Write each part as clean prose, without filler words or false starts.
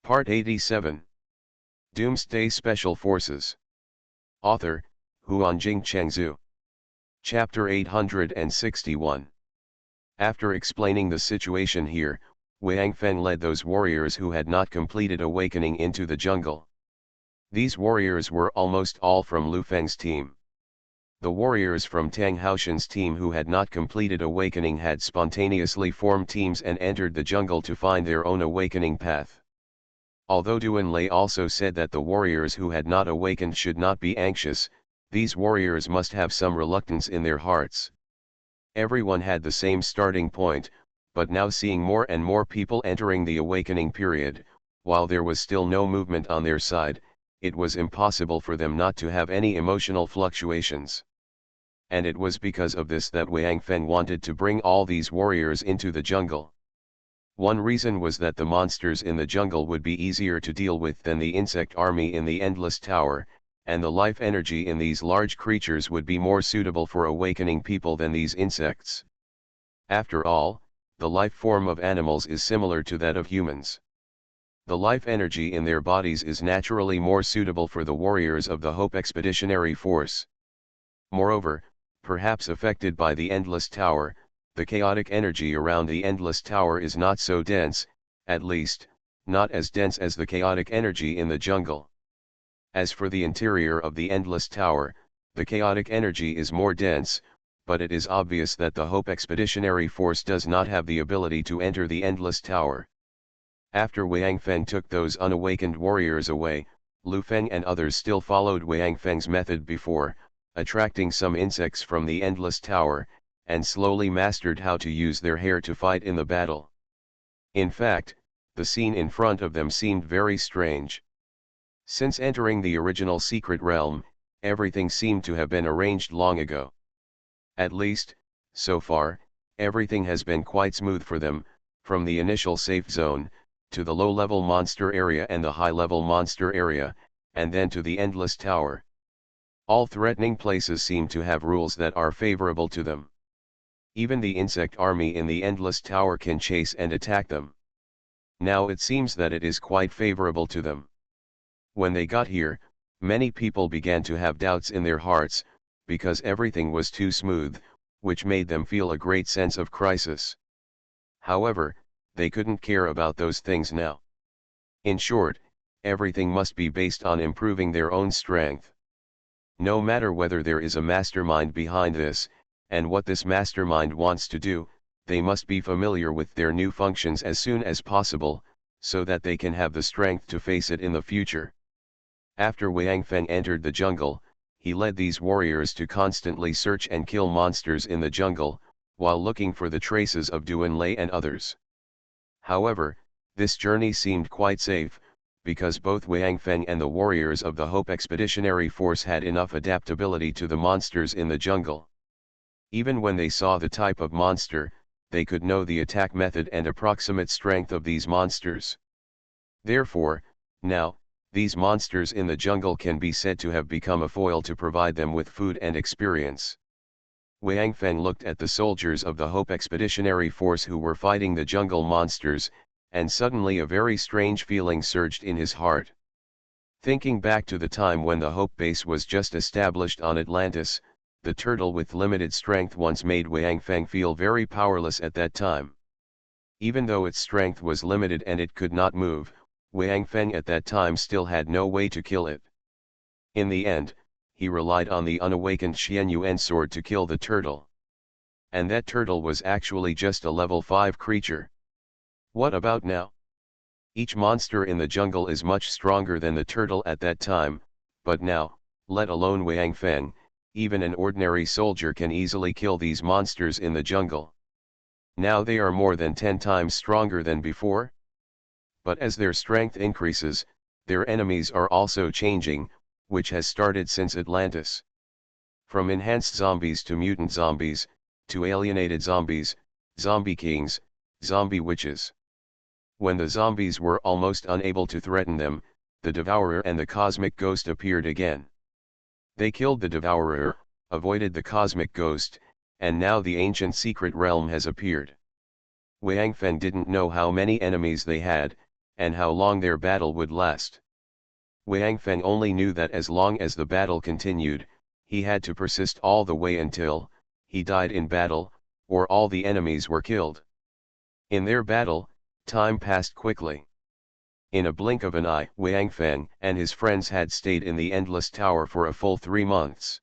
Part 87. Doomsday Special Forces. Author, Huanjing Chengzhu. Chapter 861. After explaining the situation here, Wang Feng led those warriors who had not completed awakening into the jungle. These warriors were almost all from Lu Feng's team. The warriors from Tang Haoshan's team who had not completed awakening had spontaneously formed teams and entered the jungle to find their own awakening path. Although Duan Lei also said that the warriors who had not awakened should not be anxious, these warriors must have some reluctance in their hearts. Everyone had the same starting point, but now seeing more and more people entering the awakening period, while there was still no movement on their side, it was impossible for them not to have any emotional fluctuations. And it was because of this that Wang Feng wanted to bring all these warriors into the jungle. One reason was that the monsters in the jungle would be easier to deal with than the insect army in the Endless Tower, and the life energy in these large creatures would be more suitable for awakening people than these insects. After all, the life form of animals is similar to that of humans. The life energy in their bodies is naturally more suitable for the warriors of the Hope Expeditionary Force. Moreover, perhaps affected by the Endless Tower, the chaotic energy around the Endless Tower is not so dense, at least, not as dense as the chaotic energy in the jungle. As for the interior of the Endless Tower, the chaotic energy is more dense, but it is obvious that the Hope Expeditionary Force does not have the ability to enter the Endless Tower. After Wang Feng took those unawakened warriors away, Lu Feng and others still followed Wang Feng's method before, attracting some insects from the Endless Tower, and slowly mastered how to use their hair to fight in the battle. In fact, the scene in front of them seemed very strange. Since entering the original secret realm, everything seemed to have been arranged long ago. At least, so far, everything has been quite smooth for them, from the initial safe zone, to the low-level monster area and the high-level monster area, and then to the Endless Tower. All threatening places seem to have rules that are favorable to them. Even the insect army in the Endless Tower can chase and attack them. Now it seems that it is quite favorable to them. When they got here, many people began to have doubts in their hearts, because everything was too smooth, which made them feel a great sense of crisis. However, they couldn't care about those things now. In short, everything must be based on improving their own strength. No matter whether there is a mastermind behind this, and what this mastermind wants to do, they must be familiar with their new functions as soon as possible, so that they can have the strength to face it in the future. After Wang Feng entered the jungle, he led these warriors to constantly search and kill monsters in the jungle, while looking for the traces of Duan Lei and others. However, this journey seemed quite safe, because both Wang Feng and the warriors of the Hope Expeditionary Force had enough adaptability to the monsters in the jungle. Even when they saw the type of monster, they could know the attack method and approximate strength of these monsters. Therefore, now, these monsters in the jungle can be said to have become a foil to provide them with food and experience. Wang Feng looked at the soldiers of the Hope Expeditionary Force who were fighting the jungle monsters, and suddenly a very strange feeling surged in his heart. Thinking back to the time when the Hope Base was just established on Atlantis, the turtle with limited strength once made Wang Feng feel very powerless at that time. Even though its strength was limited and it could not move, Wang Feng at that time still had no way to kill it. In the end, he relied on the unawakened Xianyuan sword to kill the turtle. And that turtle was actually just a level 5 creature. What about now? Each monster in the jungle is much stronger than the turtle at that time, but now, let alone Wang Feng, even an ordinary soldier can easily kill these monsters in the jungle. Now they are more than 10 times stronger than before. But as their strength increases, their enemies are also changing, which has started since Atlantis. From enhanced zombies to mutant zombies, to alienated zombies, zombie kings, zombie witches. When the zombies were almost unable to threaten them, the Devourer and the Cosmic Ghost appeared again. They killed the Devourer, avoided the Cosmic Ghost, and now the ancient secret realm has appeared. Wang Feng didn't know how many enemies they had, and how long their battle would last. Wang Feng only knew that as long as the battle continued, he had to persist all the way until he died in battle, or all the enemies were killed. In their battle, time passed quickly. In a blink of an eye, Wang Feng and his friends had stayed in the Endless Tower for a full 3 months.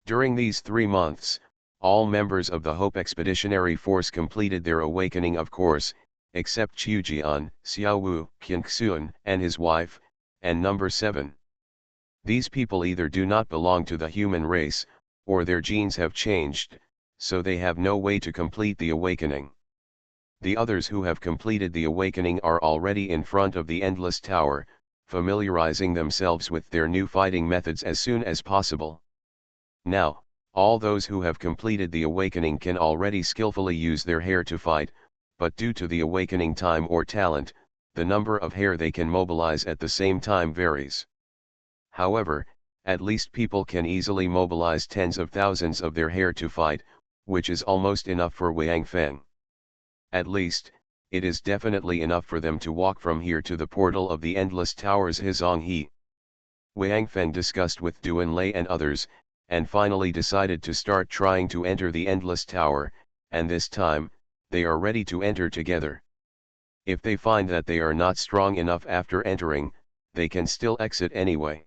During these 3 months, all members of the Hope Expeditionary Force completed their awakening, of course, except Qiujian, Xiaowu, Qianxuan, and his wife, and number 7. These people either do not belong to the human race, or their genes have changed, so they have no way to complete the awakening. The others who have completed the awakening are already in front of the Endless Tower, familiarizing themselves with their new fighting methods as soon as possible. Now, all those who have completed the awakening can already skillfully use their hair to fight, but due to the awakening time or talent, the number of hair they can mobilize at the same time varies. However, at least people can easily mobilize tens of thousands of their hair to fight, which is almost enough for Wang Feng. At least, it is definitely enough for them to walk from here to the portal of the Endless Tower's Hizonghe. Wang Feng discussed with Duan Lei and others, and finally decided to start trying to enter the Endless Tower, and this time, they are ready to enter together. If they find that they are not strong enough after entering, they can still exit anyway.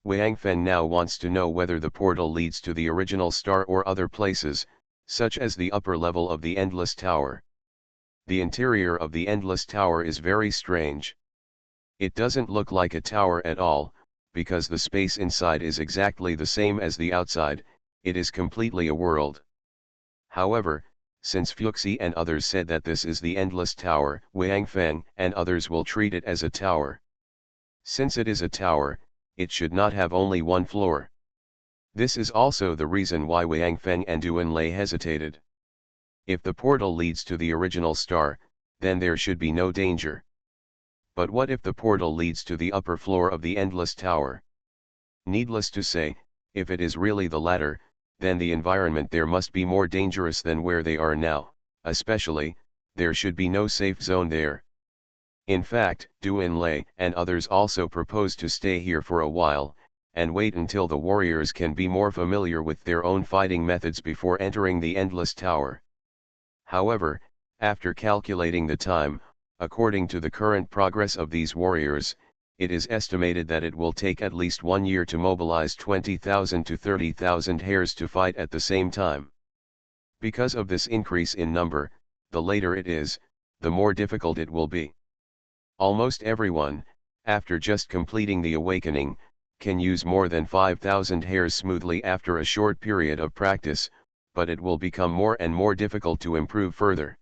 Wang Feng now wants to know whether the portal leads to the original star or other places, such as the upper level of the Endless Tower. The interior of the Endless Tower is very strange. It doesn't look like a tower at all, because the space inside is exactly the same as the outside. It is completely a world. However, since Fuxi and others said that this is the Endless Tower, Wang Feng and others will treat it as a tower. Since it is a tower, it should not have only one floor. This is also the reason why Wang Feng and Duan Lei hesitated. If the portal leads to the original star, then there should be no danger. But what if the portal leads to the upper floor of the Endless Tower? Needless to say, if it is really the latter, then the environment there must be more dangerous than where they are now, especially, there should be no safe zone there. In fact, Duan Lei and others also propose to stay here for a while, and wait until the warriors can be more familiar with their own fighting methods before entering the Endless Tower. However, after calculating the time, according to the current progress of these warriors, it is estimated that it will take at least 1 year to mobilize 20,000 to 30,000 hairs to fight at the same time. Because of this increase in number, the later it is, the more difficult it will be. Almost everyone, after just completing the awakening, can use more than 5,000 hairs smoothly after a short period of practice, but it will become more and more difficult to improve further.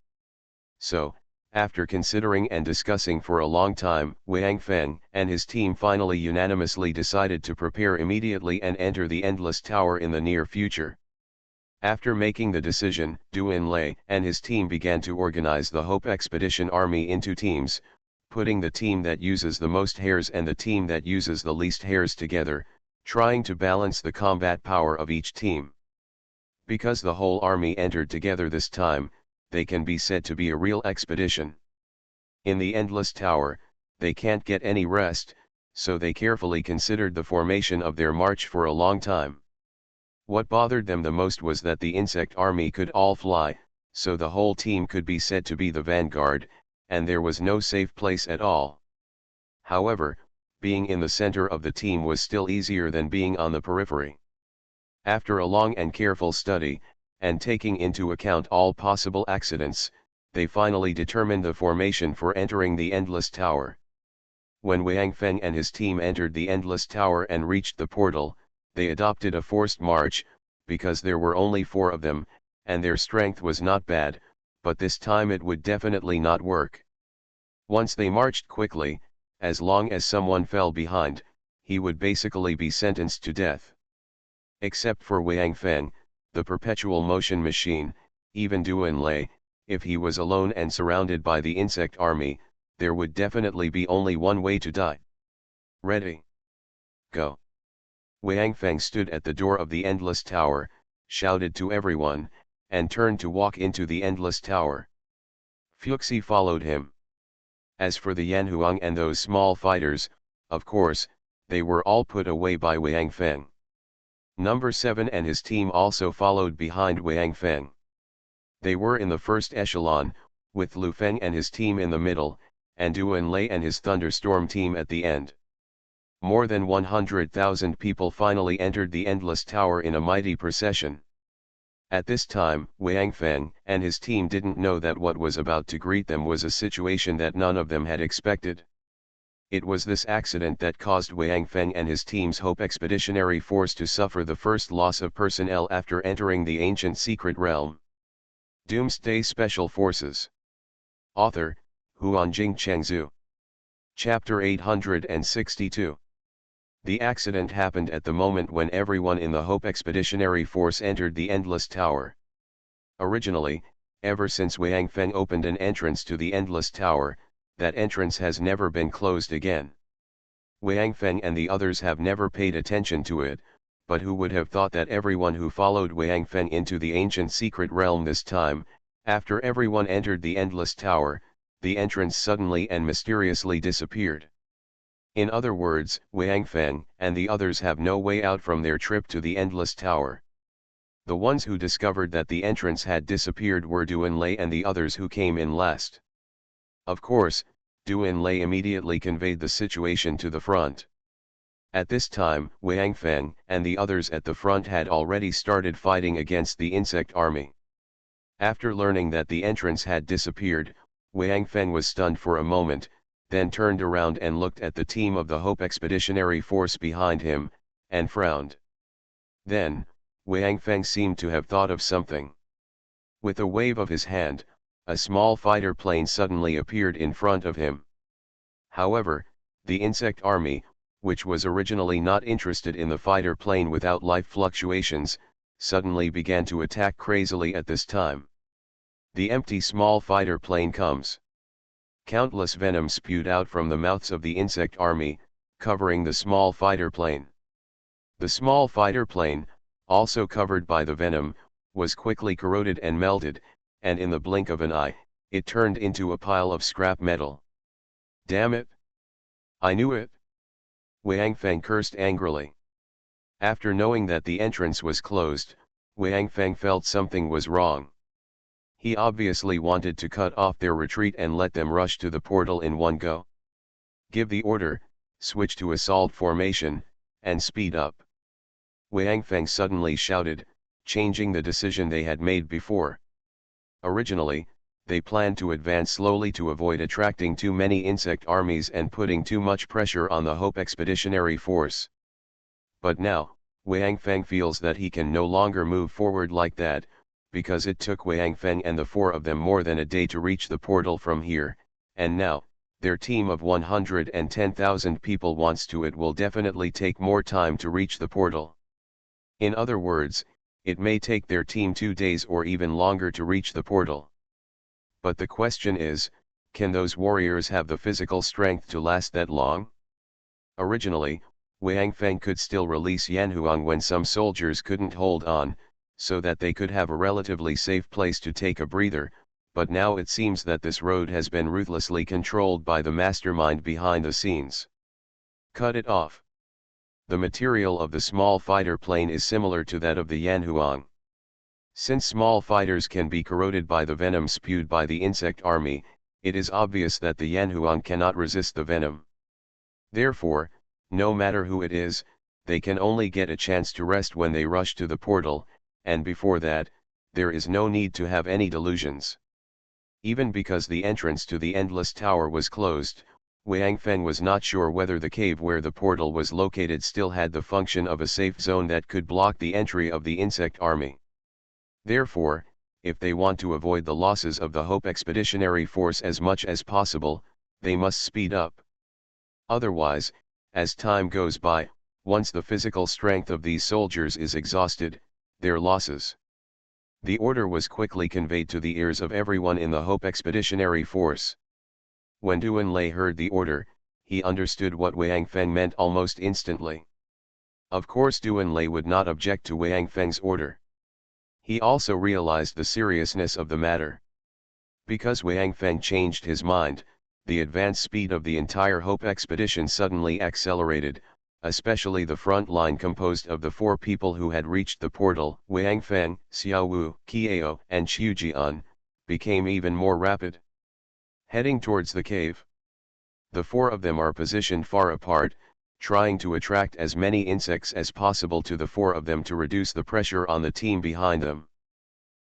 So, after considering and discussing for a long time, Wang Feng and his team finally unanimously decided to prepare immediately and enter the Endless Tower in the near future. After making the decision, Duan Lei and his team began to organize the Hope Expedition Army into teams, putting the team that uses the most hairs and the team that uses the least hairs together, trying to balance the combat power of each team. Because the whole army entered together this time, they can be said to be a real expedition. In the Endless Tower, they can't get any rest, so they carefully considered the formation of their march for a long time. What bothered them the most was that the insect army could all fly, so the whole team could be said to be the vanguard, and there was no safe place at all. However, being in the center of the team was still easier than being on the periphery. After a long and careful study, and taking into account all possible accidents, they finally determined the formation for entering the Endless Tower. When Wang Feng and his team entered the Endless Tower and reached the portal, they adopted a forced march, because there were only 4 of them, and their strength was not bad, but this time it would definitely not work. Once they marched quickly, as long as someone fell behind, he would basically be sentenced to death. Except for Wang Feng, the perpetual motion machine, even Duan Lei, if he was alone and surrounded by the insect army, there would definitely be only one way to die. Ready? Go. Wang Feng stood at the door of the Endless Tower, shouted to everyone, and turned to walk into the Endless Tower. Fuxi followed him. As for the Yanhuang and those small fighters, of course, they were all put away by Wang Feng. Number 7 and his team also followed behind Wang Feng. They were in the first echelon, with Lu Feng and his team in the middle, and Duan Lei and his thunderstorm team at the end. More than 100,000 people finally entered the Endless Tower in a mighty procession. At this time, Wang Feng and his team didn't know that what was about to greet them was a situation that none of them had expected. It was this accident that caused Wang Feng and his team's Hope Expeditionary Force to suffer the first loss of personnel after entering the ancient secret realm. Doomsday Special Forces. Author, Huanjing Chengzhu. Chapter 862. The accident happened at the moment when everyone in the Hope Expeditionary Force entered the Endless Tower. Originally, ever since Wang Feng opened an entrance to the Endless Tower, that entrance has never been closed again. Wang Feng and the others have never paid attention to it, but who would have thought that everyone who followed Wang Feng into the ancient secret realm this time, after everyone entered the Endless Tower, the entrance suddenly and mysteriously disappeared. In other words, Wang Feng and the others have no way out from their trip to the Endless Tower. The ones who discovered that the entrance had disappeared were Duan Lei and the others who came in last. Of course, Duan Lei immediately conveyed the situation to the front. At this time, Wang Feng and the others at the front had already started fighting against the insect army. After learning that the entrance had disappeared, Wang Feng was stunned for a moment, then turned around and looked at the team of the Hope Expeditionary Force behind him, and frowned. Then, Wang Feng seemed to have thought of something. With a wave of his hand, a small fighter plane suddenly appeared in front of him. However, the insect army, which was originally not interested in the fighter plane without life fluctuations, suddenly began to attack crazily at this time. The empty small fighter plane comes. Countless venom spewed out from the mouths of the insect army, covering the small fighter plane. The small fighter plane, also covered by the venom, was quickly corroded and melted, and in the blink of an eye, it turned into a pile of scrap metal. Damn it! I knew it! Wang Feng cursed angrily. After knowing that the entrance was closed, Wang Feng felt something was wrong. He obviously wanted to cut off their retreat and let them rush to the portal in one go. Give the order, switch to assault formation, and speed up. Wang Feng suddenly shouted, changing the decision they had made before. Originally, they planned to advance slowly to avoid attracting too many insect armies and putting too much pressure on the Hope Expeditionary Force. But now, Wang Feng feels that he can no longer move forward like that, because it took Wang Feng and the four of them more than a day to reach the portal from here, and now, their team of 110,000 people wants to. It will definitely take more time to reach the portal. In other words, it may take their team 2 days or even longer to reach the portal. But the question is, can those warriors have the physical strength to last that long? Originally, Wang Feng could still release Yanhuang when some soldiers couldn't hold on, so that they could have a relatively safe place to take a breather, but now it seems that this road has been ruthlessly controlled by the mastermind behind the scenes. Cut it off. The material of the small fighter plane is similar to that of the Yanhuang. Since small fighters can be corroded by the venom spewed by the insect army, it is obvious that the Yanhuang cannot resist the venom. Therefore, no matter who it is, they can only get a chance to rest when they rush to the portal, and before that, there is no need to have any delusions. Even because the entrance to the Endless Tower was closed, Wang Feng was not sure whether the cave where the portal was located still had the function of a safe zone that could block the entry of the insect army. Therefore, if they want to avoid the losses of the Hope Expeditionary Force as much as possible, they must speed up. Otherwise, as time goes by, once the physical strength of these soldiers is exhausted, their losses. The order was quickly conveyed to the ears of everyone in the Hope Expeditionary Force. When Duan Lei heard the order, he understood what Wang Feng meant almost instantly. Of course Duan Lei would not object to Wang Feng's order. He also realized the seriousness of the matter. Because Wang Feng changed his mind, the advance speed of the entire Hope expedition suddenly accelerated, especially the front line composed of the 4 people who had reached the portal, Wang Feng, Xiao Wu, Qiao, and Qiu Jian, became even more rapid. Heading towards the cave. The 4 of them are positioned far apart, trying to attract as many insects as possible to the 4 of them to reduce the pressure on the team behind them.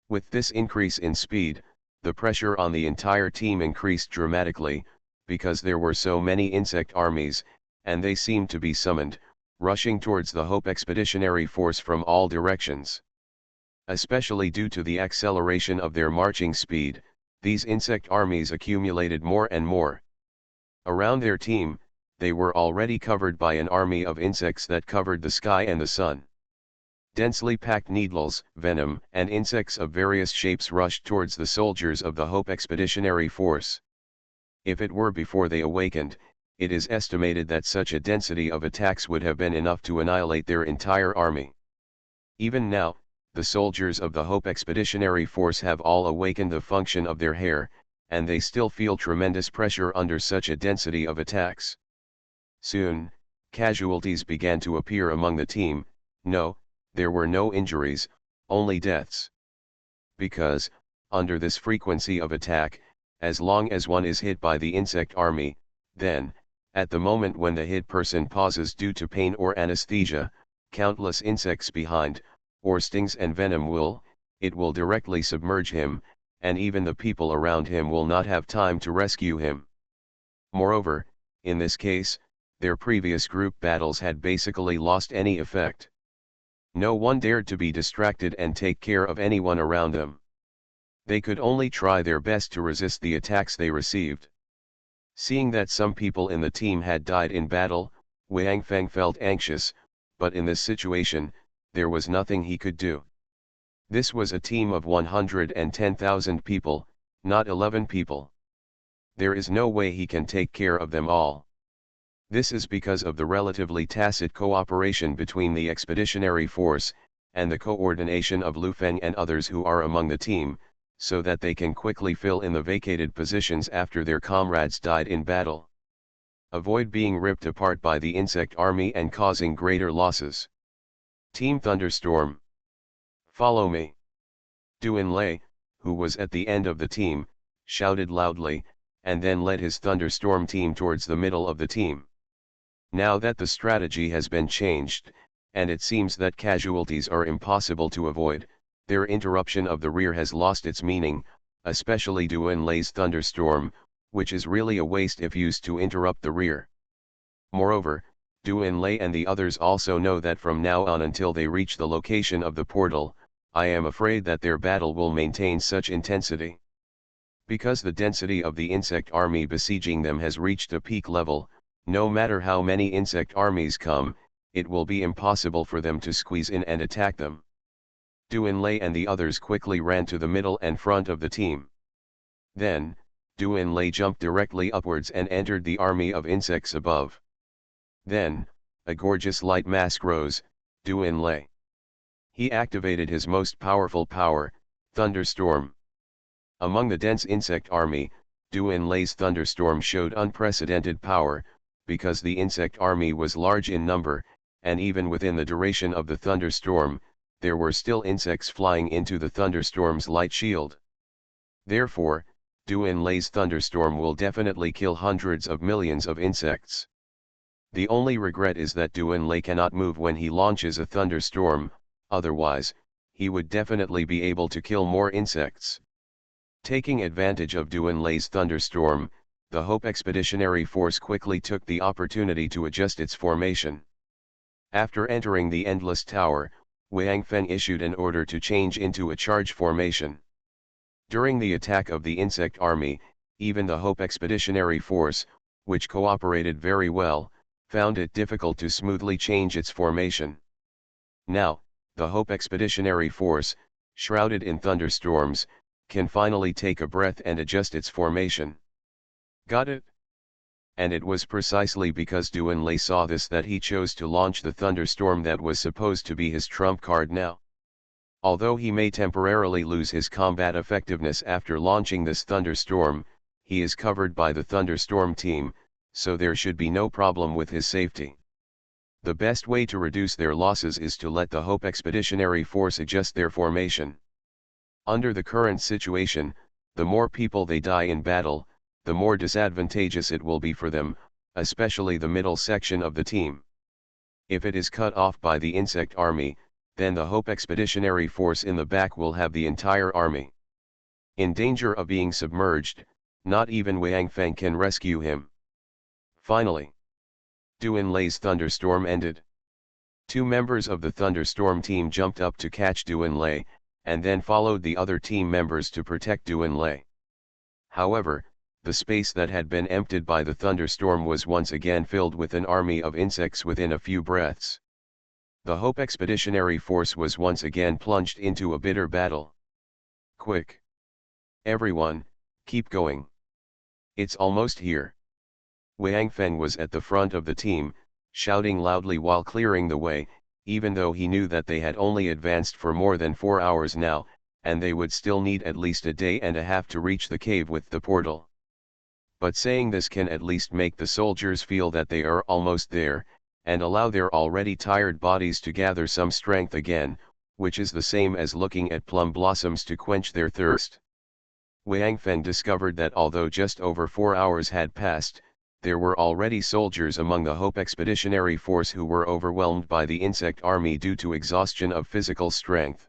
With this increase in speed, the pressure on the entire team increased dramatically, because there were so many insect armies, and they seemed to be summoned, rushing towards the Hope expeditionary force from all directions. Especially due to the acceleration of their marching speed, these insect armies accumulated more and more. Around their team, they were already covered by an army of insects that covered the sky and the sun. Densely packed needles, venom, and insects of various shapes rushed towards the soldiers of the Hope expeditionary force. If it were before they awakened, it is estimated that such a density of attacks would have been enough to annihilate their entire army. Even now, the soldiers of the Hope expeditionary force have all awakened the function of their hair, and they still feel tremendous pressure under such a density of attacks. Soon, casualties began to appear among the team. No, there were no injuries, only deaths. Because, under this frequency of attack, as long as one is hit by the insect army, then, at the moment when the hit person pauses due to pain or anesthesia, countless insects behind, or stings and venom will directly submerge him, and even the people around him will not have time to rescue him. Moreover, in this case, their previous group battles had basically lost any effect. No one dared to be distracted and take care of anyone around them. They could only try their best to resist the attacks they received. Seeing that some people in the team had died in battle, Wang Feng felt anxious, but in this situation, there was nothing he could do. This was a team of 110,000 people, not 11 people. There is no way he can take care of them all. This is because of the relatively tacit cooperation between the expeditionary force, and the coordination of Lu Feng and others who are among the team, so that they can quickly fill in the vacated positions after their comrades died in battle. Avoid being ripped apart by the insect army and causing greater losses. Team Thunderstorm. Follow me. Duan Lei, who was at the end of the team, shouted loudly, and then led his Thunderstorm team towards the middle of the team. Now that the strategy has been changed, and it seems that casualties are impossible to avoid, their interruption of the rear has lost its meaning, especially Duan Lei's Thunderstorm, which is really a waste if used to interrupt the rear. Moreover, Duan Lei and the others also know that from now on until they reach the location of the portal, I am afraid that their battle will maintain such intensity. Because the density of the insect army besieging them has reached a peak level, no matter how many insect armies come, it will be impossible for them to squeeze in and attack them. Duan Lei and the others quickly ran to the middle and front of the team. Then, Duan Lei jumped directly upwards and entered the army of insects above. Then, a gorgeous light mask rose, Duan Lei. He activated his most powerful power, Thunderstorm. Among the dense insect army, Duan Lei's Thunderstorm showed unprecedented power, because the insect army was large in number, and even within the duration of the thunderstorm, there were still insects flying into the thunderstorm's light shield. Therefore, Duan Lei's thunderstorm will definitely kill hundreds of millions of insects. The only regret is that Duan Lei cannot move when he launches a thunderstorm, otherwise, he would definitely be able to kill more insects. Taking advantage of Duan Lei's thunderstorm, the Hope Expeditionary Force quickly took the opportunity to adjust its formation. After entering the Endless Tower, Wang Feng issued an order to change into a charge formation. During the attack of the insect army, even the Hope Expeditionary Force, which cooperated very well, found it difficult to smoothly change its formation. Now, the Hope Expeditionary Force, shrouded in thunderstorms, can finally take a breath and adjust its formation. Got it? And it was precisely because Duan Lei saw this that he chose to launch the thunderstorm that was supposed to be his trump card now. Although he may temporarily lose his combat effectiveness after launching this thunderstorm, he is covered by the thunderstorm team, so there should be no problem with his safety. The best way to reduce their losses is to let the Hope Expeditionary Force adjust their formation. Under the current situation, the more people they die in battle, the more disadvantageous it will be for them, especially the middle section of the team. If it is cut off by the insect army, then the Hope Expeditionary Force in the back will have the entire army in danger of being submerged. Not even Wang Feng can rescue him. Finally, Duan Lei's thunderstorm ended. 2 members of the thunderstorm team jumped up to catch Duan Lei, and then followed the other team members to protect Duan Lei. However, the space that had been emptied by the thunderstorm was once again filled with an army of insects within a few breaths. The Hope Expeditionary Force was once again plunged into a bitter battle. Quick! Everyone, keep going. It's almost here. Wang Feng was at the front of the team, shouting loudly while clearing the way, even though he knew that they had only advanced for more than 4 hours now, and they would still need at least a day and a half to reach the cave with the portal. But saying this can at least make the soldiers feel that they are almost there, and allow their already tired bodies to gather some strength again, which is the same as looking at plum blossoms to quench their thirst. Wang Feng discovered that although just over 4 hours had passed, there were already soldiers among the Hope Expeditionary Force who were overwhelmed by the insect army due to exhaustion of physical strength.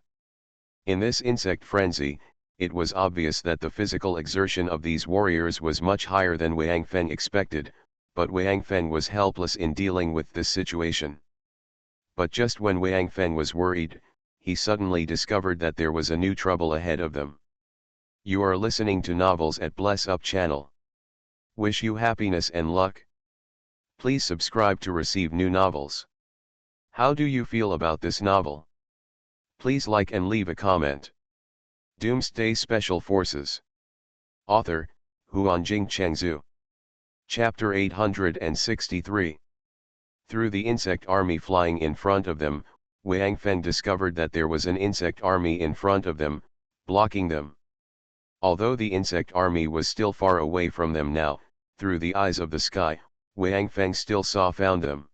In this insect frenzy, it was obvious that the physical exertion of these warriors was much higher than Wang Feng expected, but Wang Feng was helpless in dealing with this situation. But just when Wang Feng was worried, he suddenly discovered that there was a new trouble ahead of them. You are listening to Novels at Bless Up channel. Wish you happiness and luck. Please subscribe to receive new novels. How do you feel about this novel? Please like and leave a comment. Doomsday Special Forces. Author, Huanjing Chengzhu. Chapter 863. Through the insect army flying in front of them, Wang Feng discovered that there was an insect army in front of them, blocking them. Although the insect army was still far away from them now, through the eyes of the sky, Wang Feng still found them.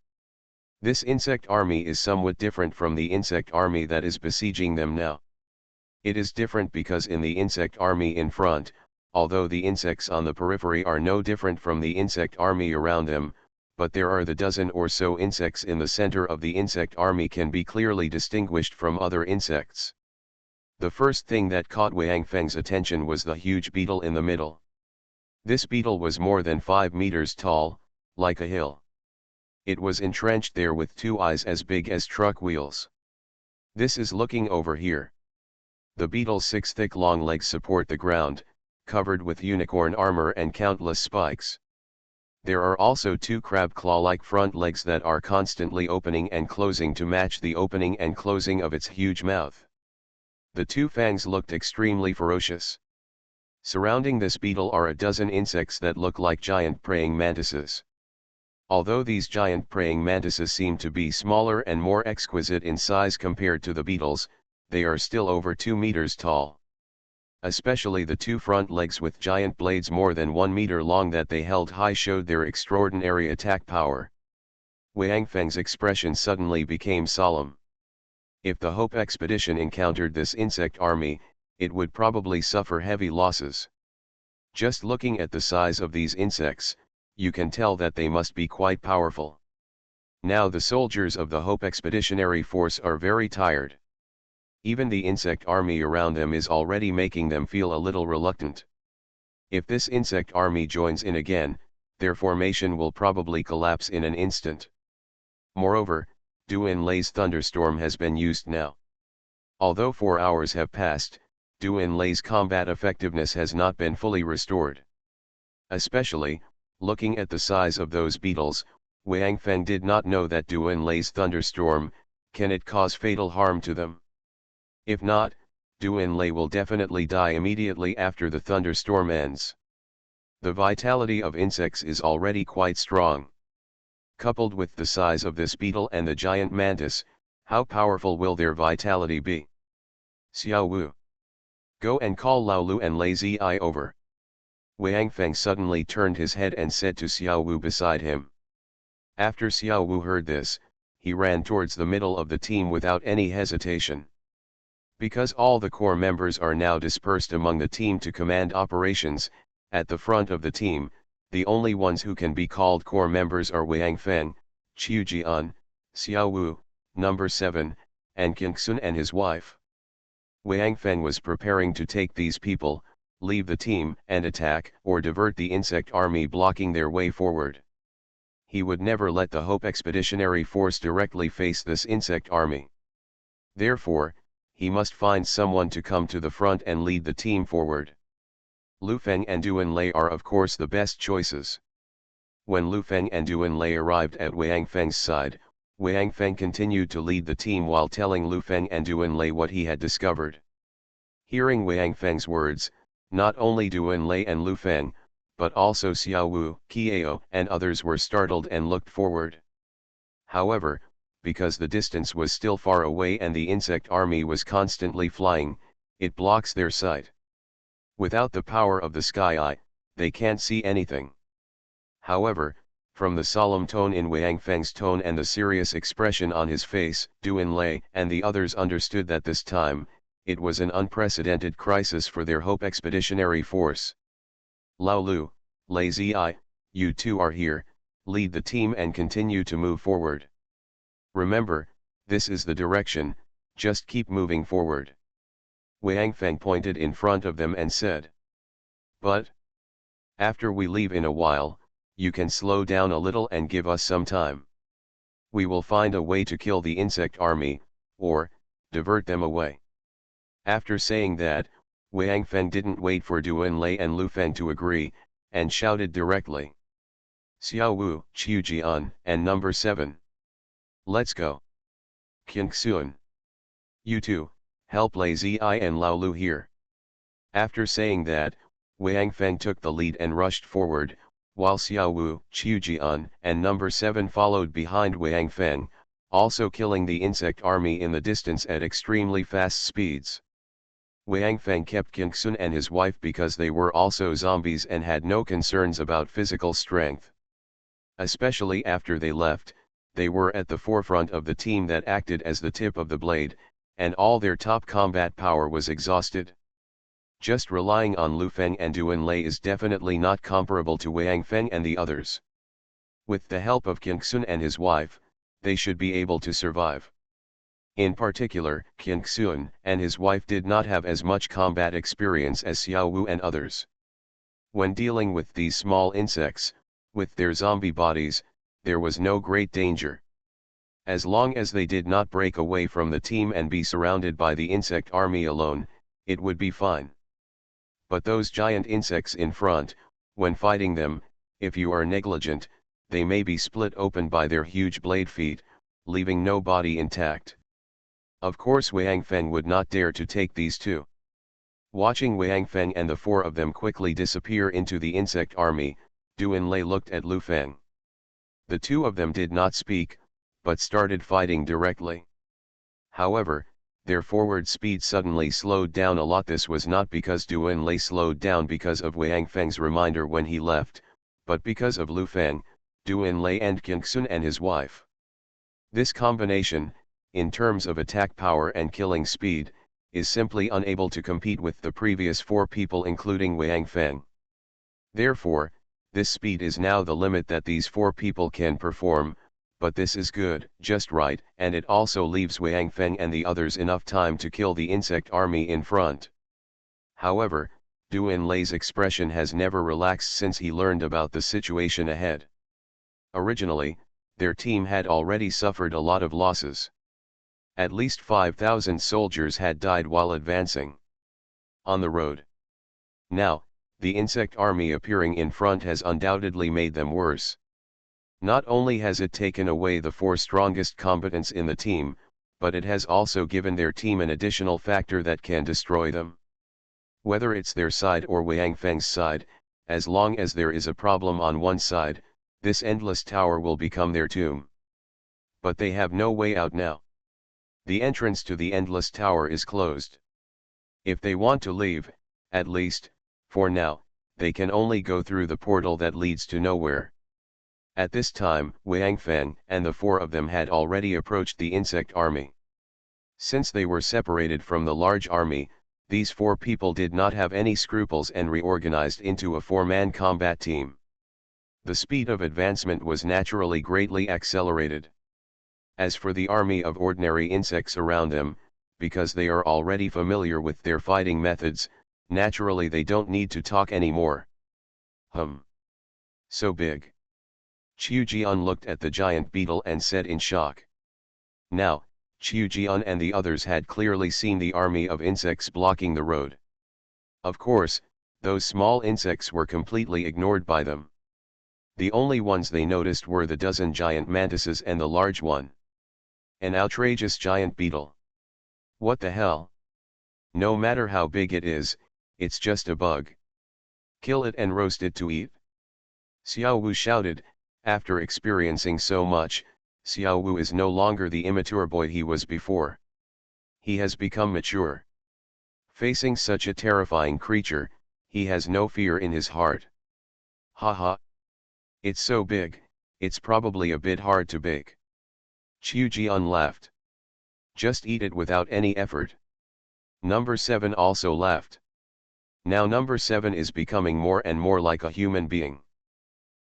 This insect army is somewhat different from the insect army that is besieging them now. It is different because in the insect army in front, although the insects on the periphery are no different from the insect army around them, but there are the dozen or so insects in the center of the insect army can be clearly distinguished from other insects. The first thing that caught Wang Feng's attention was the huge beetle in the middle. This beetle was more than 5 meters tall, like a hill. It was entrenched there with 2 eyes as big as truck wheels. This is looking over here. The beetle's 6 thick long legs support the ground, covered with unicorn armor and countless spikes. There are also 2 crab claw-like front legs that are constantly opening and closing to match the opening and closing of its huge mouth. The 2 fangs looked extremely ferocious. Surrounding this beetle are a dozen insects that look like giant praying mantises. Although these giant praying mantises seem to be smaller and more exquisite in size compared to the beetles, they are still over 2 meters tall. Especially the 2 front legs with giant blades more than 1 meter long that they held high showed their extraordinary attack power. Wang Feng's expression suddenly became solemn. If the Hope expedition encountered this insect army, it would probably suffer heavy losses. Just looking at the size of these insects, you can tell that they must be quite powerful. Now the soldiers of the Hope Expeditionary Force are very tired. Even the insect army around them is already making them feel a little reluctant. If this insect army joins in again, their formation will probably collapse in an instant. Moreover, Duan Lei's thunderstorm has been used now. Although 4 hours have passed, Duan Lei's combat effectiveness has not been fully restored. Especially, looking at the size of those beetles, Wang Feng did not know that Duan Lei's thunderstorm, can it cause fatal harm to them? If not, Duan Lei will definitely die immediately after the thunderstorm ends. The vitality of insects is already quite strong. Coupled with the size of this beetle and the giant mantis, how powerful will their vitality be? Xiao Wu. Go and call Lao Lu and Lei Zi over. Wang Feng suddenly turned his head and said to Xiao Wu beside him. After Xiao Wu heard this, he ran towards the middle of the team without any hesitation. Because all the core members are now dispersed among the team to command operations, at the front of the team, the only ones who can be called core members are Wang Feng, Qiu Jian, Xiao Wu, number 7, and Qingxun and his wife. Wang Feng was preparing to take these people, leave the team and attack or divert the insect army blocking their way forward. He would never let the Hope Expeditionary Force directly face this insect army. Therefore, he must find someone to come to the front and lead the team forward. Lu Feng and Duan Lei are of course the best choices. When Lu Feng and Duan Lei arrived at Wang Feng's side, Wang Feng continued to lead the team while telling Lu Feng and Duan Lei what he had discovered. Hearing Wang Feng's words, not only Duan Lei and Lu Feng, but also Xiao Wu, Qiao and others were startled and looked forward. However, because the distance was still far away and the insect army was constantly flying, it blocks their sight. Without the power of the sky eye, they can't see anything. However, from the solemn tone in Wang Feng's tone and the serious expression on his face, Duan Lei and the others understood that this time, it was an unprecedented crisis for their Hope Expeditionary Force. Lao Lu, Lei Zi, you two are here, lead the team and continue to move forward. Remember, this is the direction, just keep moving forward. Wang Feng pointed in front of them and said. But after we leave in a while, you can slow down a little and give us some time. We will find a way to kill the insect army, or divert them away. After saying that, Wang Feng didn't wait for Duan Lei and Lu Feng to agree, and shouted directly. Xiao Wu, Qiu Jian, and number 7. Let's go. Qingxun. You two, help Lei Zi and Lao Lu here. After saying that, Wang Feng took the lead and rushed forward, while Xiao Wu, Qiu Jian, and number 7 followed behind Wang Feng, also killing the insect army in the distance at extremely fast speeds. Wang Feng kept Qingxun and his wife because they were also zombies and had no concerns about physical strength. Especially after they left, they were at the forefront of the team that acted as the tip of the blade, and all their top combat power was exhausted. Just relying on Lu Feng and Duan Lei is definitely not comparable to Wang Feng and the others. With the help of Qingxun and his wife, they should be able to survive. In particular, Qingxun and his wife did not have as much combat experience as Xiao Wu and others. When dealing with these small insects, with their zombie bodies, there was no great danger. As long as they did not break away from the team and be surrounded by the insect army alone, it would be fine. But those giant insects in front, when fighting them, if you are negligent, they may be split open by their huge blade feet, leaving no body intact. Of course Wang Feng would not dare to take these two. Watching Wang Feng and the 4 of them quickly disappear into the insect army, Duan Lei looked at Lu Feng. The 2 of them did not speak, but started fighting directly. However, their forward speed suddenly slowed down a lot. This was not because Duan Lei slowed down because of Wang Feng's reminder when he left, but because of Lu Feng, Duan Lei and Qingxun and his wife. This combination, in terms of attack power and killing speed, is simply unable to compete with the previous 4 people including Wang Feng. Therefore, this speed is now the limit that these 4 people can perform, but this is good, just right, and it also leaves Wang Feng and the others enough time to kill the insect army in front. However, Duan Lei's expression has never relaxed since he learned about the situation ahead. Originally, their team had already suffered a lot of losses. At least 5,000 soldiers had died while advancing on the road. Now, the insect army appearing in front has undoubtedly made them worse. Not only has it taken away the 4 strongest combatants in the team, but it has also given their team an additional factor that can destroy them. Whether it's their side or Wang Feng's side, as long as there is a problem on one side, this endless tower will become their tomb. But they have no way out now. The entrance to the endless tower is closed. If they want to leave, at least, for now, they can only go through the portal that leads to nowhere. At this time, Wang Feng and the four of them had already approached the insect army. Since they were separated from the large army, these four people did not have any scruples and reorganized into a four-man combat team. The speed of advancement was naturally greatly accelerated. As for the army of ordinary insects around them, because they are already familiar with their fighting methods, naturally they don't need to talk anymore. So big. Qiu Jian looked at the giant beetle and said in shock. Now, Qiu Jian and the others had clearly seen the army of insects blocking the road. Of course, those small insects were completely ignored by them. The only ones they noticed were the dozen giant mantises and the large one. An outrageous giant beetle. What the hell? No matter how big it is, it's just a bug. Kill it and roast it to eat. Xiao Wu shouted. After experiencing so much, Xiao Wu is no longer the immature boy he was before. He has become mature. Facing such a terrifying creature, he has no fear in his heart. Ha. It's so big, it's probably a bit hard to bake. Qiu Jian laughed. Just eat it without any effort. Number 7 also laughed. Now number 7 is becoming more and more like a human being.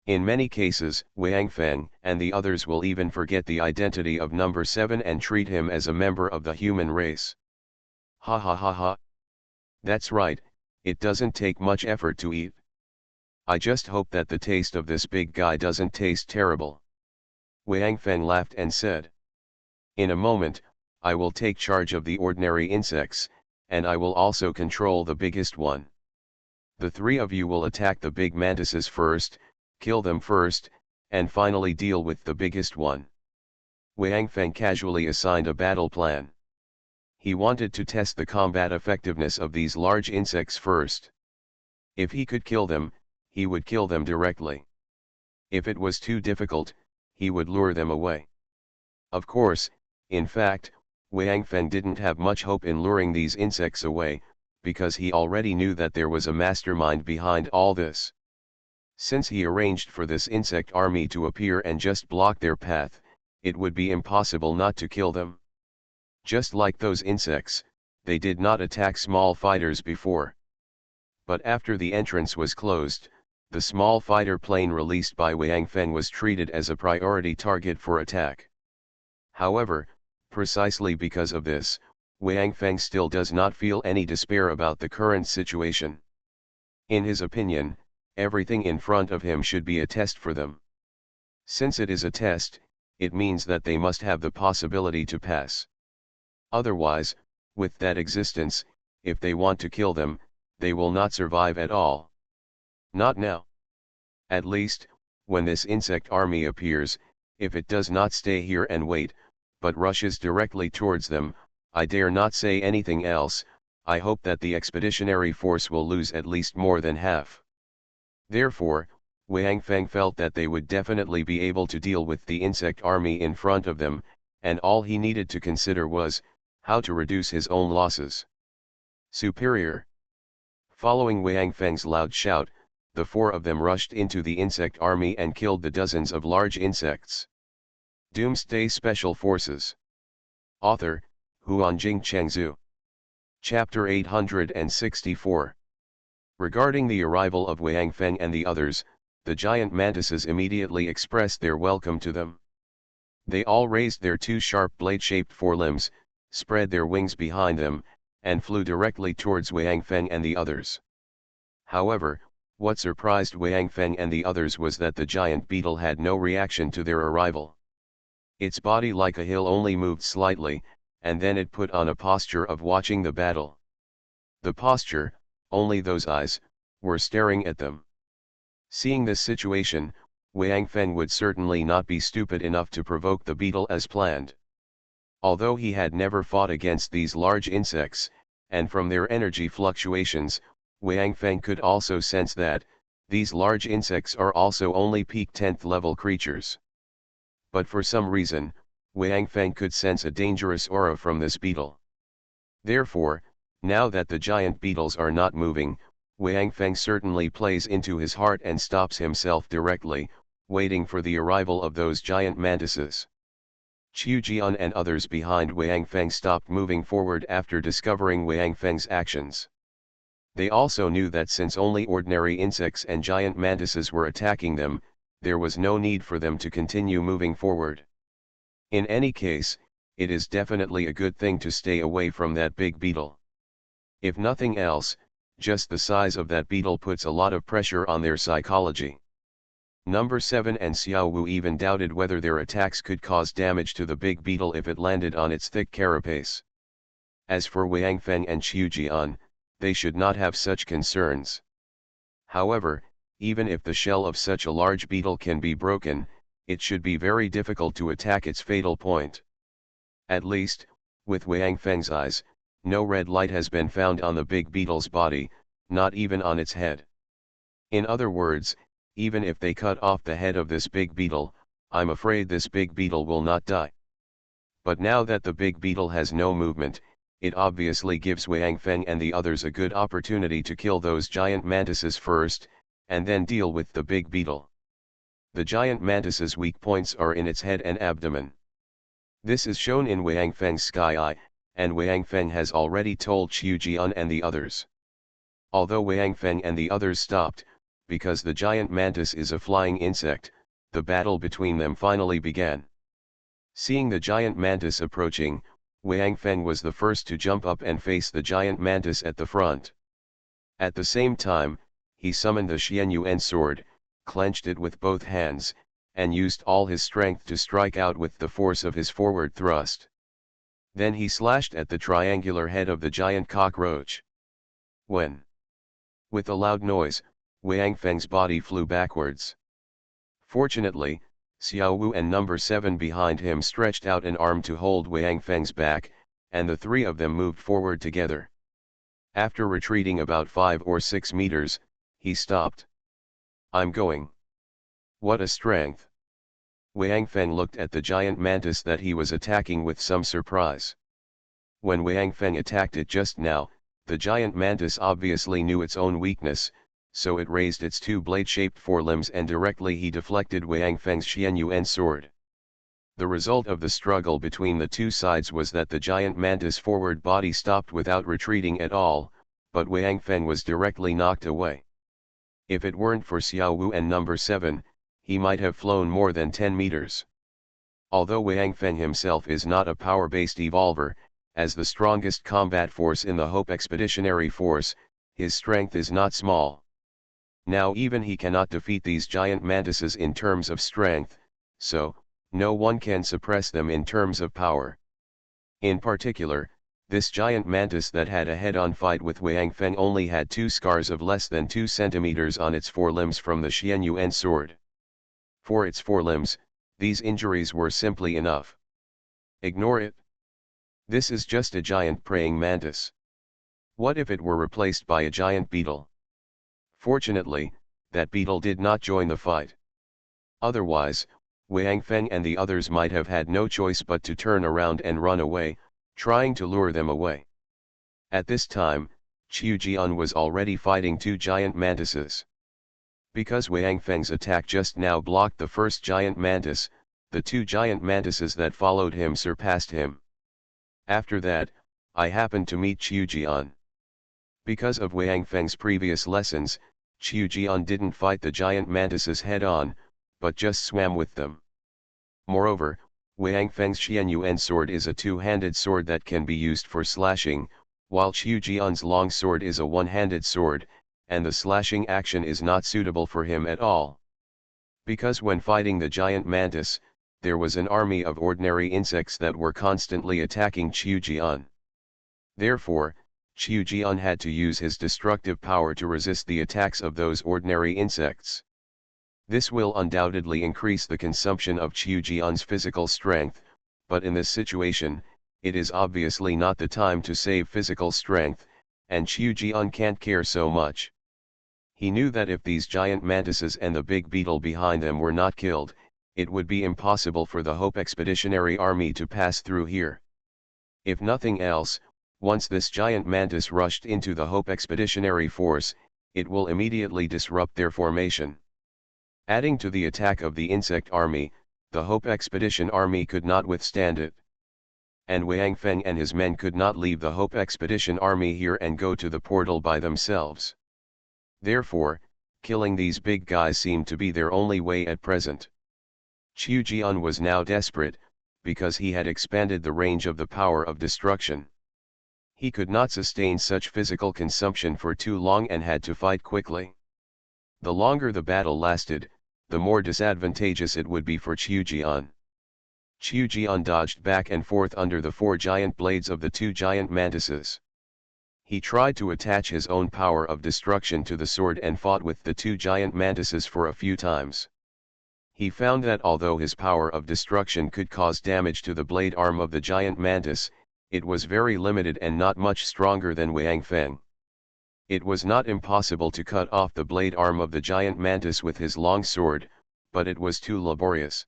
In many cases, Wang Feng and the others will even forget the identity of number 7 and treat him as a member of the human race. Ha. That's right, it doesn't take much effort to eat. I just hope that the taste of this big guy doesn't taste terrible. Wang Feng laughed and said. In a moment, I will take charge of the ordinary insects, and I will also control the biggest one. The three of you will attack the big mantises first, kill them first, and finally deal with the biggest one. Wang Feng casually assigned a battle plan. He wanted to test the combat effectiveness of these large insects first. If he could kill them, he would kill them directly. If it was too difficult, he would lure them away. Of course, in fact, Wang Feng didn't have much hope in luring these insects away, because he already knew that there was a mastermind behind all this. Since he arranged for this insect army to appear and just block their path, it would be impossible not to kill them. Just like those insects, they did not attack small fighters before. But after the entrance was closed, the small fighter plane released by Wang Feng was treated as a priority target for attack. However, precisely because of this, Wang Feng still does not feel any despair about the current situation. In his opinion, everything in front of him should be a test for them. Since it is a test, it means that they must have the possibility to pass. Otherwise, with that existence, if they want to kill them, they will not survive at all. Not now. At least, when this insect army appears, if it does not stay here and wait, but rushes directly towards them, I dare not say anything else. I hope that the expeditionary force will lose at least more than half. Therefore, Wang Feng felt that they would definitely be able to deal with the insect army in front of them, and all he needed to consider was, how to reduce his own losses. Superior. Following Wang Feng's loud shout, the four of them rushed into the insect army and killed the dozens of large insects. Doomsday Special Forces. Author, Huanjing Chengzhu. Chapter 864. Regarding the arrival of Wang Feng and the others, the giant mantises immediately expressed their welcome to them. They all raised their two sharp blade-shaped forelimbs, spread their wings behind them, and flew directly towards Wang Feng and the others. However, what surprised Wang Feng and the others was that the giant beetle had no reaction to their arrival. Its body like a hill only moved slightly, and then it put on a posture of watching the battle. The posture, only those eyes, were staring at them. Seeing this situation, Wang Feng would certainly not be stupid enough to provoke the beetle as planned. Although he had never fought against these large insects, and from their energy fluctuations, Wang Feng could also sense that, these large insects are also only peak 10th level creatures. But for some reason, Wang Feng could sense a dangerous aura from this beetle. Therefore, now that the giant beetles are not moving, Wang Feng certainly plays into his heart and stops himself directly, waiting for the arrival of those giant mantises. Qiu Jian and others behind Wang Feng stopped moving forward after discovering Wang Feng's actions. They also knew that since only ordinary insects and giant mantises were attacking them, there was no need for them to continue moving forward. In any case, it is definitely a good thing to stay away from that big beetle. If nothing else, just the size of that beetle puts a lot of pressure on their psychology. Number 7 and Xiao Wu even doubted whether their attacks could cause damage to the big beetle if it landed on its thick carapace. As for Wang Feng and Qiu Jian, they should not have such concerns. However, even if the shell of such a large beetle can be broken, it should be very difficult to attack its fatal point. At least, with Wang Feng's eyes, no red light has been found on the big beetle's body, not even on its head. In other words, even if they cut off the head of this big beetle, I'm afraid this big beetle will not die. But now that the big beetle has no movement, it obviously gives Wang Feng and the others a good opportunity to kill those giant mantises first, and then deal with the big beetle. The giant mantis's weak points are in its head and abdomen. This is shown in Wang Feng's sky eye, and Wang Feng has already told Qiu Jian and the others. Although Wang Feng and the others stopped, because the giant mantis is a flying insect, the battle between them finally began. Seeing the giant mantis approaching, Wang Feng was the first to jump up and face the giant mantis at the front. At the same time, he summoned the Xianyuan sword, clenched it with both hands, and used all his strength to strike out with the force of his forward thrust. Then he slashed at the triangular head of the giant cockroach. With a loud noise, Wang Feng's body flew backwards. Fortunately, Xiao Wu and number 7 behind him stretched out an arm to hold Wang Feng's back, and the three of them moved forward together. After retreating about 5 or 6 meters, he stopped. "I'm going." What a strength! Wang Feng looked at the giant mantis that he was attacking with some surprise. When Wang Feng attacked it just now, the giant mantis obviously knew its own weakness, so it raised its two blade-shaped forelimbs and directly he deflected Wang Feng's Xianyuan sword. The result of the struggle between the two sides was that the giant mantis' forward body stopped without retreating at all, but Wang Feng was directly knocked away. If it weren't for Xiao Wu and number 7, he might have flown more than 10 meters. Although Wang Feng himself is not a power-based evolver, as the strongest combat force in the Hope Expeditionary Force, his strength is not small. Now even he cannot defeat these giant mantises in terms of strength, so, no one can suppress them in terms of power. In particular, this giant mantis that had a head-on fight with Wang Feng only had 2 scars of less than 2 centimeters on its forelimbs from the Xianyuan sword. For its forelimbs, these injuries were simply enough. Ignore it. This is just a giant praying mantis. What if it were replaced by a giant beetle? Fortunately, that beetle did not join the fight. Otherwise, Wang Feng and the others might have had no choice but to turn around and run away, trying to lure them away. At this time, Qiu Jian was already fighting 2 giant mantises. Because Wang Feng's attack just now blocked the first giant mantis, the 2 giant mantises that followed him surpassed him. After that, I happened to meet Qiu Jian. Because of Wang Feng's previous lessons, Qiu Jian didn't fight the giant mantises head-on, but just swam with them. Moreover, Wang Feng's Xianyuan sword is a 2-handed sword that can be used for slashing, while Qiu Jian's long sword is a 1-handed sword, and the slashing action is not suitable for him at all. Because when fighting the giant mantis, there was an army of ordinary insects that were constantly attacking Qiu Jian. Therefore, Qiu Jian had to use his destructive power to resist the attacks of those ordinary insects. This will undoubtedly increase the consumption of Qiu Jian's physical strength, but in this situation, it is obviously not the time to save physical strength, and Qiu Jian can't care so much. He knew that if these giant mantises and the big beetle behind them were not killed, it would be impossible for the Hope Expeditionary Army to pass through here. If nothing else, once this giant mantis rushed into the Hope Expeditionary Force, it will immediately disrupt their formation. Adding to the attack of the insect army, the Hope Expedition army could not withstand it. And Wang Feng and his men could not leave the Hope Expedition army here and go to the portal by themselves. Therefore, killing these big guys seemed to be their only way at present. Qiu Jian was now desperate, because he had expanded the range of the power of destruction. He could not sustain such physical consumption for too long and had to fight quickly. The longer the battle lasted, the more disadvantageous it would be for Qiu Jian. Qiu Jian dodged back and forth under the 4 giant blades of the 2 giant mantises. He tried to attach his own power of destruction to the sword and fought with the 2 giant mantises for a few times. He found that although his power of destruction could cause damage to the blade arm of the giant mantis, it was very limited and not much stronger than Wang Feng. It was not impossible to cut off the blade arm of the giant mantis with his long sword, but it was too laborious.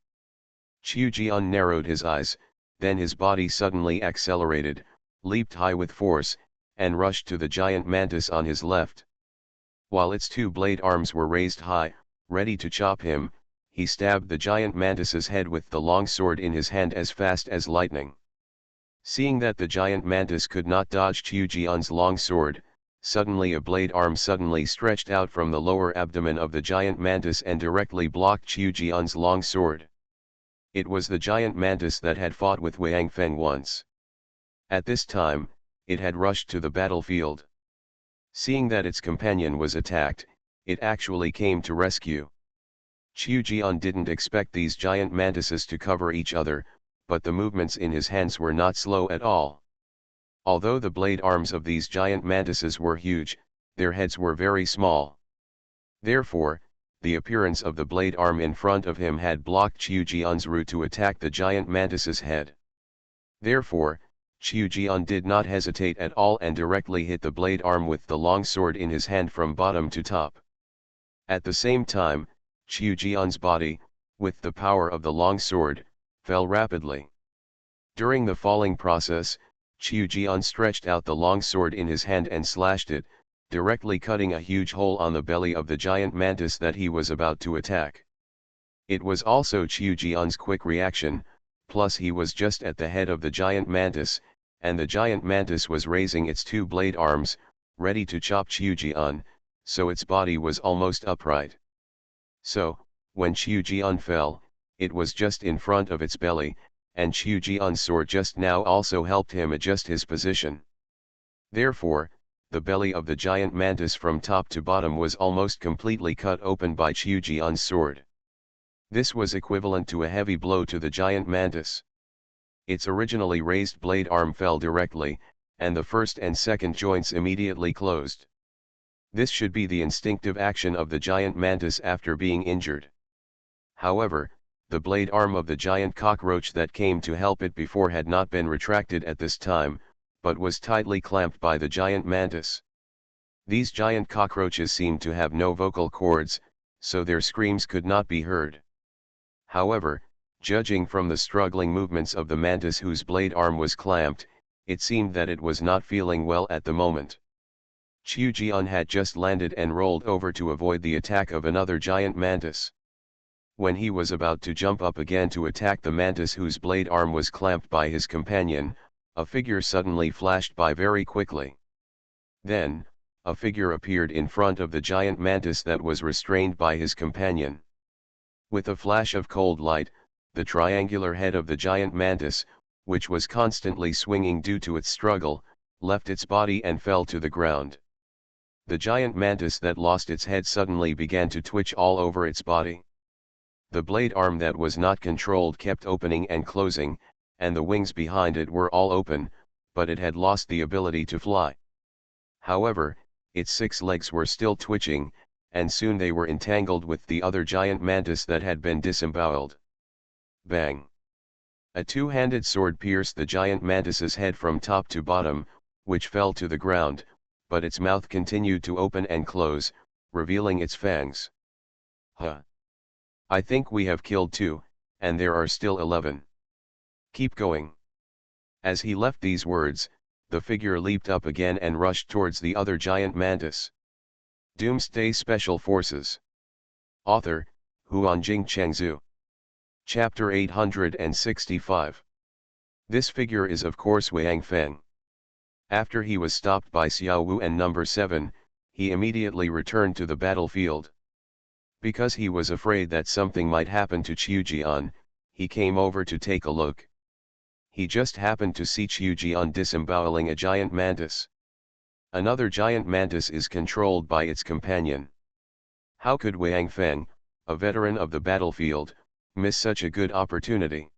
Qiu Jian narrowed his eyes, then his body suddenly accelerated, leaped high with force, and rushed to the giant mantis on his left. While its 2 blade arms were raised high, ready to chop him, he stabbed the giant mantis's head with the long sword in his hand as fast as lightning. Seeing that the giant mantis could not dodge Qiu Jian's long sword, suddenly a blade arm suddenly stretched out from the lower abdomen of the giant mantis and directly blocked Qiu Jian's long sword. It was the giant mantis that had fought with Wang Feng once. At this time, it had rushed to the battlefield. Seeing that its companion was attacked, it actually came to rescue. Qiu Jian didn't expect these giant mantises to cover each other, but the movements in his hands were not slow at all. Although the blade arms of these giant mantises were huge, their heads were very small. Therefore, the appearance of the blade arm in front of him had blocked Qiu Jian's route to attack the giant mantis's head. Therefore, Qiu Jian did not hesitate at all and directly hit the blade arm with the long sword in his hand from bottom to top. At the same time, Qiu Jian's body, with the power of the long sword, fell rapidly. During the falling process, Qiu Jian stretched out the long sword in his hand and slashed it, directly cutting a huge hole on the belly of the giant mantis that he was about to attack. It was also Qiu Jian's quick reaction, plus he was just at the head of the giant mantis, and the giant mantis was raising its 2 blade arms, ready to chop Qiu Jian, so its body was almost upright. So, when Qiu Jian fell, it was just in front of its belly, and Qiu Jian's sword just now also helped him adjust his position. Therefore, the belly of the giant mantis from top to bottom was almost completely cut open by Qiu Jian's sword. This was equivalent to a heavy blow to the giant mantis. Its originally raised blade arm fell directly, and the first and second joints immediately closed. This should be the instinctive action of the giant mantis after being injured. However, the blade arm of the giant cockroach that came to help it before had not been retracted at this time, but was tightly clamped by the giant mantis. These giant cockroaches seemed to have no vocal cords, so their screams could not be heard. However, judging from the struggling movements of the mantis whose blade arm was clamped, it seemed that it was not feeling well at the moment. Qiu Jian had just landed and rolled over to avoid the attack of another giant mantis. When he was about to jump up again to attack the mantis whose blade arm was clamped by his companion, a figure suddenly flashed by very quickly. Then, a figure appeared in front of the giant mantis that was restrained by his companion. With a flash of cold light, the triangular head of the giant mantis, which was constantly swinging due to its struggle, left its body and fell to the ground. The giant mantis that lost its head suddenly began to twitch all over its body. The blade arm that was not controlled kept opening and closing, and the wings behind it were all open, but it had lost the ability to fly. However, its 6 legs were still twitching, and soon they were entangled with the other giant mantis that had been disemboweled. Bang! A 2-handed sword pierced the giant mantis's head from top to bottom, which fell to the ground, but its mouth continued to open and close, revealing its fangs. Huh! I think we have killed 2, and there are still 11. Keep going. As he left these words, the figure leaped up again and rushed towards the other giant mantis. Doomsday Special Forces. Author, Huanjing Chengzhu. Chapter 865. This figure is of course Wang Feng. After he was stopped by Xiao Wu and number 7, he immediately returned to the battlefield. Because he was afraid that something might happen to Qiu Jian, he came over to take a look. He just happened to see Qiu Jian disemboweling a giant mantis. Another giant mantis is controlled by its companion. How could Wang Feng, a veteran of the battlefield, miss such a good opportunity?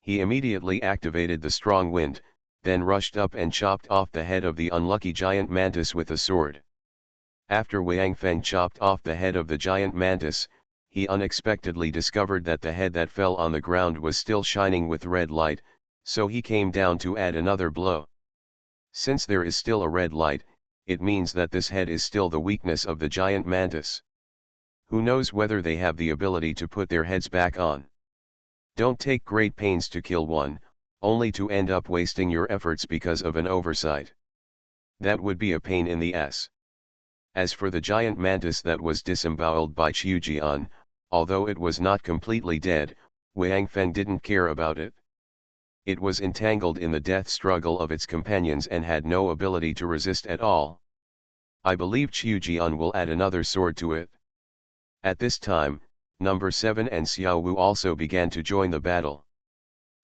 He immediately activated the strong wind, then rushed up and chopped off the head of the unlucky giant mantis with a sword. After Wang Feng chopped off the head of the giant mantis, he unexpectedly discovered that the head that fell on the ground was still shining with red light, so he came down to add another blow. Since there is still a red light, it means that this head is still the weakness of the giant mantis. Who knows whether they have the ability to put their heads back on? Don't take great pains to kill one, only to end up wasting your efforts because of an oversight. That would be a pain in the ass. As for the giant mantis that was disemboweled by Qiu Jian, although it was not completely dead, Wang Feng didn't care about it. It was entangled in the death struggle of its companions and had no ability to resist at all. I believe Qiu Jian will add another sword to it. At this time, number 7 and Xiao Wu also began to join the battle.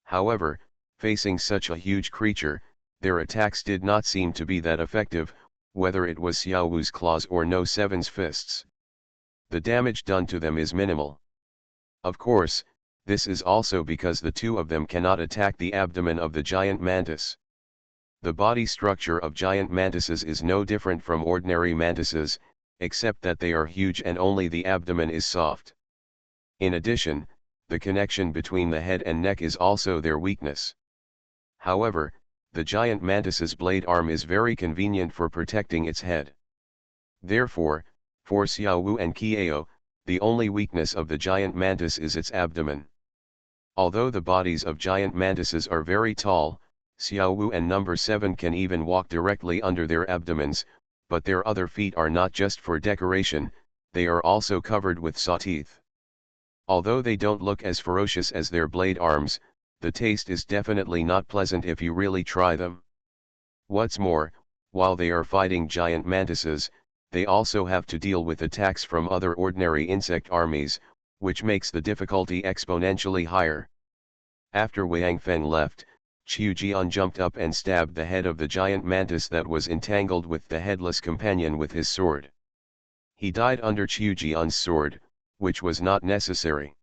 However, facing such a huge creature, their attacks did not seem to be that effective, whether it was Xiao Wu's claws or No 7's fists. The damage done to them is minimal. Of course, this is also because the two of them cannot attack the abdomen of the giant mantis. The body structure of giant mantises is no different from ordinary mantises, except that they are huge and only the abdomen is soft. In addition, the connection between the head and neck is also their weakness. However, the giant mantis's blade arm is very convenient for protecting its head. Therefore, for Xiao Wu and Qiao, the only weakness of the giant mantis is its abdomen. Although the bodies of giant mantises are very tall, Xiao Wu and number 7 can even walk directly under their abdomens, but their other feet are not just for decoration, they are also covered with saw teeth. Although they don't look as ferocious as their blade arms, the taste is definitely not pleasant if you really try them. What's more, while they are fighting giant mantises, they also have to deal with attacks from other ordinary insect armies, which makes the difficulty exponentially higher. After Wang Feng left, Qiu Jian jumped up and stabbed the head of the giant mantis that was entangled with the headless companion with his sword. He died under Qiu Jian's sword, which was not necessary.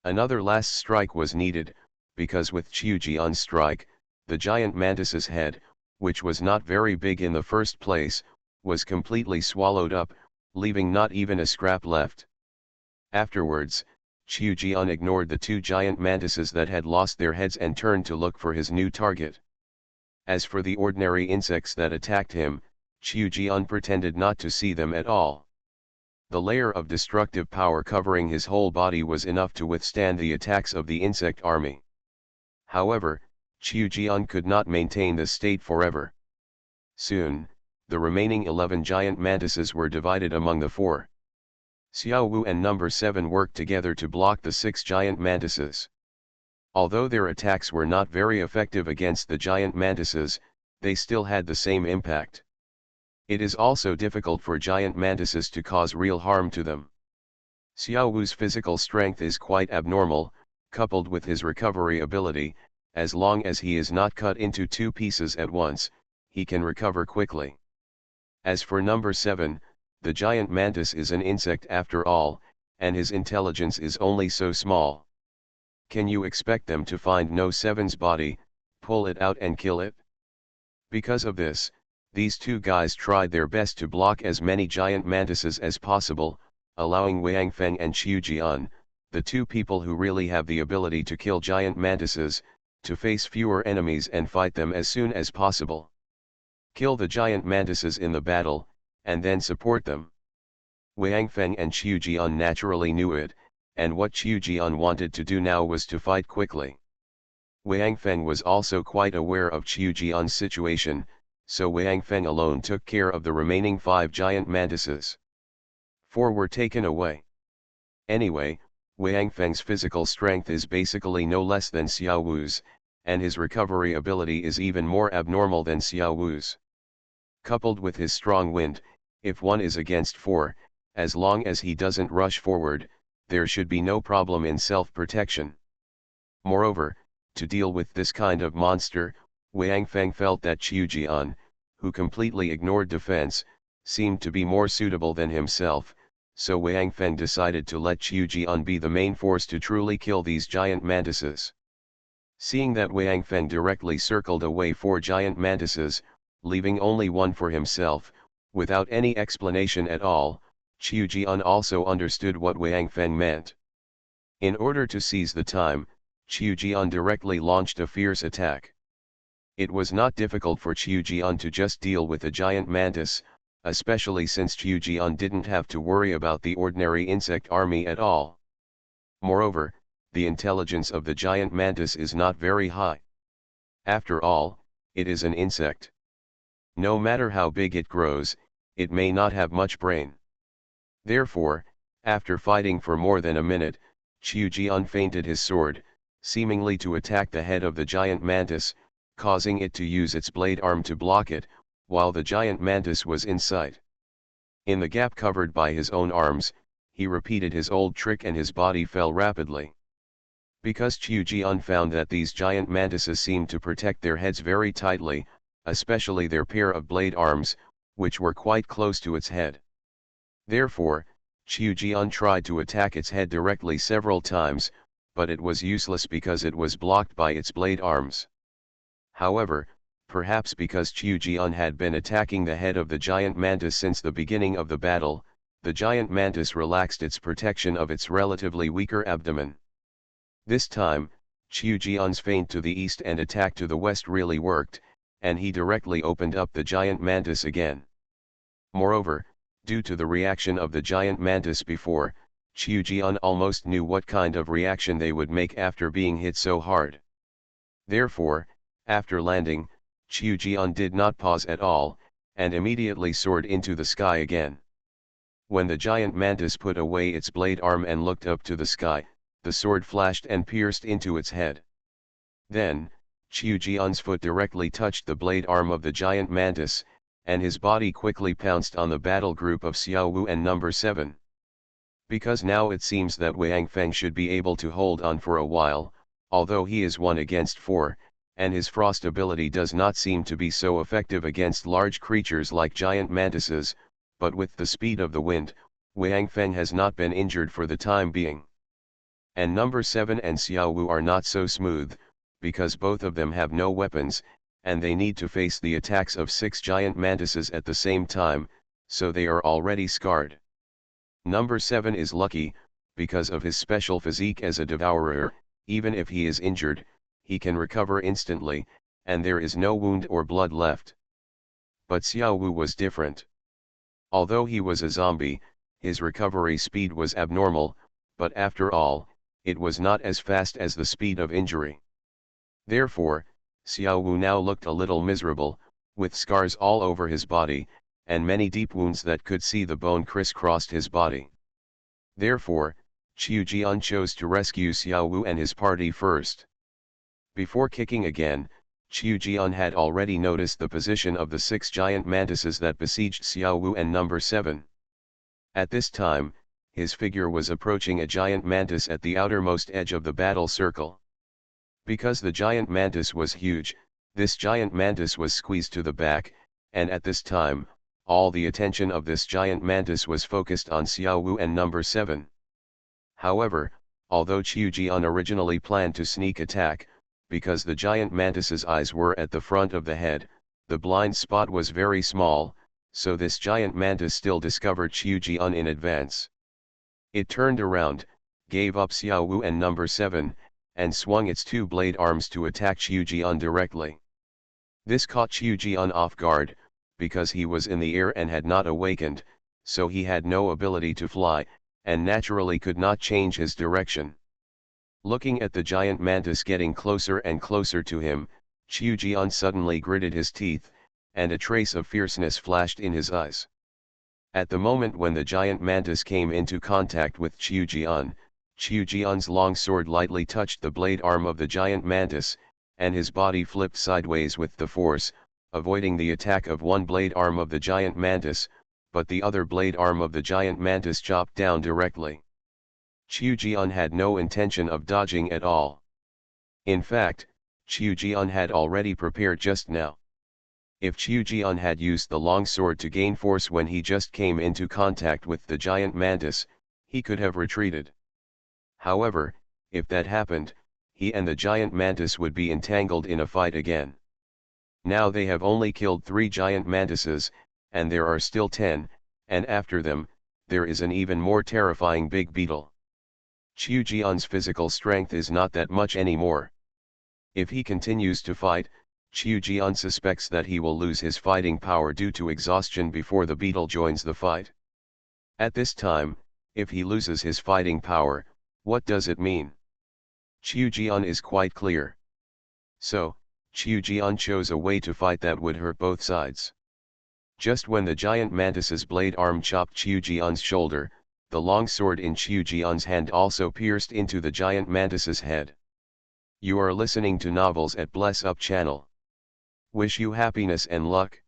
Another last strike was needed, because with Qiu Jian's strike, the giant mantis's head, which was not very big in the first place, was completely swallowed up, leaving not even a scrap left. Afterwards, Qiu Jian ignored the two giant mantises that had lost their heads and turned to look for his new target. As for the ordinary insects that attacked him, Qiu Jian pretended not to see them at all. The layer of destructive power covering his whole body was enough to withstand the attacks of the insect army. However, Qiu Jian could not maintain this state forever. Soon, the remaining 11 giant mantises were divided among the 4. Xiao Wu and number 7 worked together to block the 6 giant mantises. Although their attacks were not very effective against the giant mantises, they still had the same impact. It is also difficult for giant mantises to cause real harm to them. Xiao Wu's physical strength is quite abnormal, coupled with his recovery ability. As long as he is not cut into 2 pieces at once, he can recover quickly. As for number 7, the giant mantis is an insect after all, and his intelligence is only so small. Can you expect them to find No 7's body, pull it out and kill it? Because of this, these two guys tried their best to block as many giant mantises as possible, allowing Wang Feng and Qiu Jian, the two people who really have the ability to kill giant mantises, to face fewer enemies and fight them as soon as possible. Kill the giant mantises in the battle, and then support them. Wang Feng and Qiu Jian naturally knew it, and what Qiu Jian wanted to do now was to fight quickly. Wang Feng was also quite aware of Qiu Jian's situation, so Wang Feng alone took care of the remaining 5 giant mantises. 4 were taken away. Anyway, Wang Feng's physical strength is basically no less than Xiao Wu's, and his recovery ability is even more abnormal than Xiao Wu's. Coupled with his strong wind, if one is against 4, as long as he doesn't rush forward, there should be no problem in self-protection. Moreover, to deal with this kind of monster, Wang Feng felt that Qiu Jian, who completely ignored defense, seemed to be more suitable than himself, so Wang Feng decided to let Qiu Jian be the main force to truly kill these giant mantises. Seeing that Wang Feng directly circled away 4 giant mantises, leaving only 1 for himself, without any explanation at all, Qiu Jian also understood what Wang Feng meant. In order to seize the time, Qiu Jian directly launched a fierce attack. It was not difficult for Qiu Jian to just deal with a giant mantis, especially since Qiu Jian didn't have to worry about the ordinary insect army at all. Moreover, the intelligence of the giant mantis is not very high. After all, it is an insect. No matter how big it grows, it may not have much brain. Therefore, after fighting for more than a minute, Qiu Jian feinted his sword, seemingly to attack the head of the giant mantis, causing it to use its blade arm to block it, while the giant mantis was in sight. In the gap covered by his own arms, he repeated his old trick and his body fell rapidly. Because Qiu Jian found that these giant mantises seemed to protect their heads very tightly, especially their pair of blade arms, which were quite close to its head. Therefore, Qiu Jian tried to attack its head directly several times, but it was useless because it was blocked by its blade arms. However, perhaps because Qiu Jian had been attacking the head of the giant mantis since the beginning of the battle, the giant mantis relaxed its protection of its relatively weaker abdomen. This time, Qiu Jian's feint to the east and attack to the west really worked, and he directly opened up the giant mantis again. Moreover, due to the reaction of the giant mantis before, Qiu Jian almost knew what kind of reaction they would make after being hit so hard. Therefore, after landing, Qiu Jian did not pause at all, and immediately soared into the sky again. When the giant mantis put away its blade arm and looked up to the sky, the sword flashed and pierced into its head. Then, Qiu Jian's foot directly touched the blade arm of the giant mantis, and his body quickly pounced on the battle group of Xiao Wu and number 7. Because now it seems that Wang Feng should be able to hold on for a while, although he is 1 against 4, and his frost ability does not seem to be so effective against large creatures like giant mantises, but with the speed of the wind, Wang Feng has not been injured for the time being. And number 7 and Xiao Wu are not so smooth, because both of them have no weapons, and they need to face the attacks of 6 giant mantises at the same time, so they are already scarred. Number 7 is lucky, because of his special physique as a devourer, even if he is injured, he can recover instantly, and there is no wound or blood left. But Xiao Wu was different. Although he was a zombie, his recovery speed was abnormal, but after all, it was not as fast as the speed of injury. Therefore, Xiao Wu now looked a little miserable, with scars all over his body, and many deep wounds that could see the bone crisscrossed his body. Therefore, Qiu Jian chose to rescue Xiao Wu and his party first. Before kicking again, Qiu Jian had already noticed the position of the 6 giant mantises that besieged Xiao Wu and number 7. At this time, his figure was approaching a giant mantis at the outermost edge of the battle circle. Because the giant mantis was huge, this giant mantis was squeezed to the back, and at this time, all the attention of this giant mantis was focused on Xiao Wu and number 7. However, although Qiu Jian originally planned to sneak attack, because the giant mantis's eyes were at the front of the head, the blind spot was very small, so this giant mantis still discovered Qiu Jian in advance. It turned around, gave up Xiao Wu and number 7, and swung its 2 blade arms to attack Qiu Jian directly. This caught Qiu Jian off guard, because he was in the air and had not awakened, so he had no ability to fly, and naturally could not change his direction. Looking at the giant mantis getting closer and closer to him, Qiu Jian suddenly gritted his teeth, and a trace of fierceness flashed in his eyes. At the moment when the giant mantis came into contact with Qiu Jian's long sword lightly touched the blade arm of the giant mantis, and his body flipped sideways with the force, avoiding the attack of one blade arm of the giant mantis, but the other blade arm of the giant mantis chopped down directly. Qiu Jian had no intention of dodging at all. In fact, Qiu Jian had already prepared just now. If Qiu Jian had used the long sword to gain force when he just came into contact with the giant mantis, he could have retreated. However, if that happened, he and the giant mantis would be entangled in a fight again. Now they have only killed 3 giant mantises, and there are still 10, and after them, there is an even more terrifying big beetle. Qiu Jian's physical strength is not that much anymore. If he continues to fight, Qiu Jian suspects that he will lose his fighting power due to exhaustion before the beetle joins the fight. At this time, if he loses his fighting power, what does it mean? Qiu Jian is quite clear. So, Qiu Jian chose a way to fight that would hurt both sides. Just when the giant mantis's blade arm chopped Qiu Jian's shoulder, the long sword in Qiu Jian's hand also pierced into the giant mantis's head. You are listening to Novels at Bless Up channel. Wish you happiness and luck.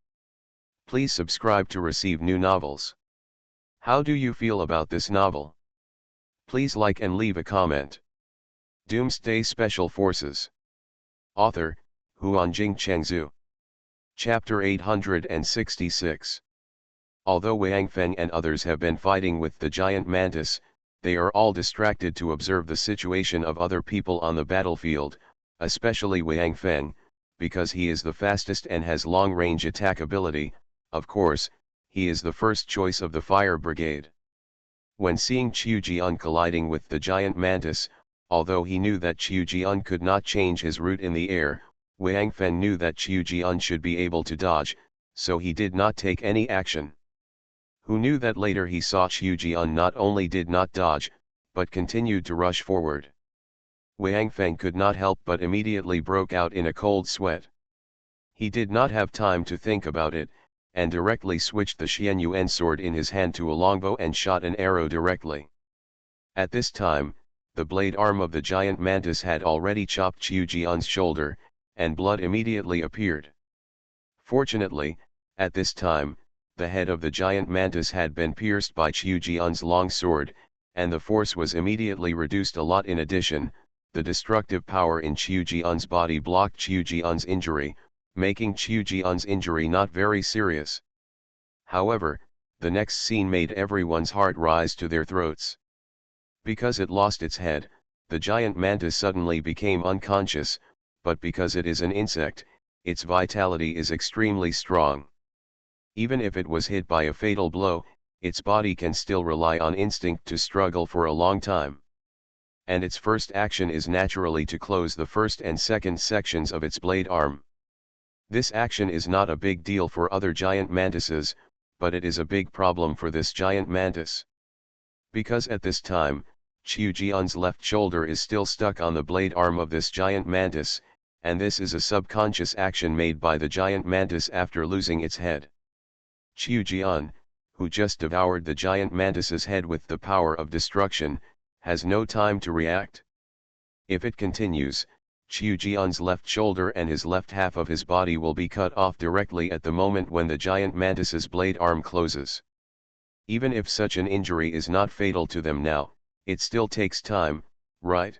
Please subscribe to receive new novels. How do you feel about this novel? Please like and leave a comment. Doomsday Special Forces. Author, Huanjing Chengzhu. Chapter 866. Although Wang Feng and others have been fighting with the giant mantis, they are all distracted to observe the situation of other people on the battlefield, especially Wang Feng, because he is the fastest and has long-range attack ability. Of course, he is the first choice of the fire brigade. When seeing Qiu Jian colliding with the giant mantis, although he knew that Qiu Jian could not change his route in the air, Wang Feng knew that Qiu Jian should be able to dodge, so he did not take any action. Who knew that later he saw Qiu Jian not only did not dodge, but continued to rush forward. Wang Feng could not help but immediately broke out in a cold sweat. He did not have time to think about it, and directly switched the Xianyuan sword in his hand to a longbow and shot an arrow directly. At this time, the blade arm of the giant mantis had already chopped Qiu Jian's shoulder, and blood immediately appeared. Fortunately, at this time, the head of the giant mantis had been pierced by Qiu Jian's long sword, and the force was immediately reduced a lot. In addition, the destructive power in Qiu Jian's body blocked Qiu Jian's injury, making Qiu Jian's injury not very serious. However, the next scene made everyone's heart rise to their throats. Because it lost its head, the giant mantis suddenly became unconscious, but because it is an insect, its vitality is extremely strong. Even if it was hit by a fatal blow, its body can still rely on instinct to struggle for a long time. And its first action is naturally to close the first and second sections of its blade arm. This action is not a big deal for other giant mantises, but it is a big problem for this giant mantis. Because at this time, Qiu Jian's left shoulder is still stuck on the blade arm of this giant mantis, and this is a subconscious action made by the giant mantis after losing its head. Qiu Jian, who just devoured the giant mantis's head with the power of destruction, has no time to react. If it continues, Qiu Jian's left shoulder and his left half of his body will be cut off directly at the moment when the giant mantis's blade arm closes. Even if such an injury is not fatal to them now, it still takes time, right?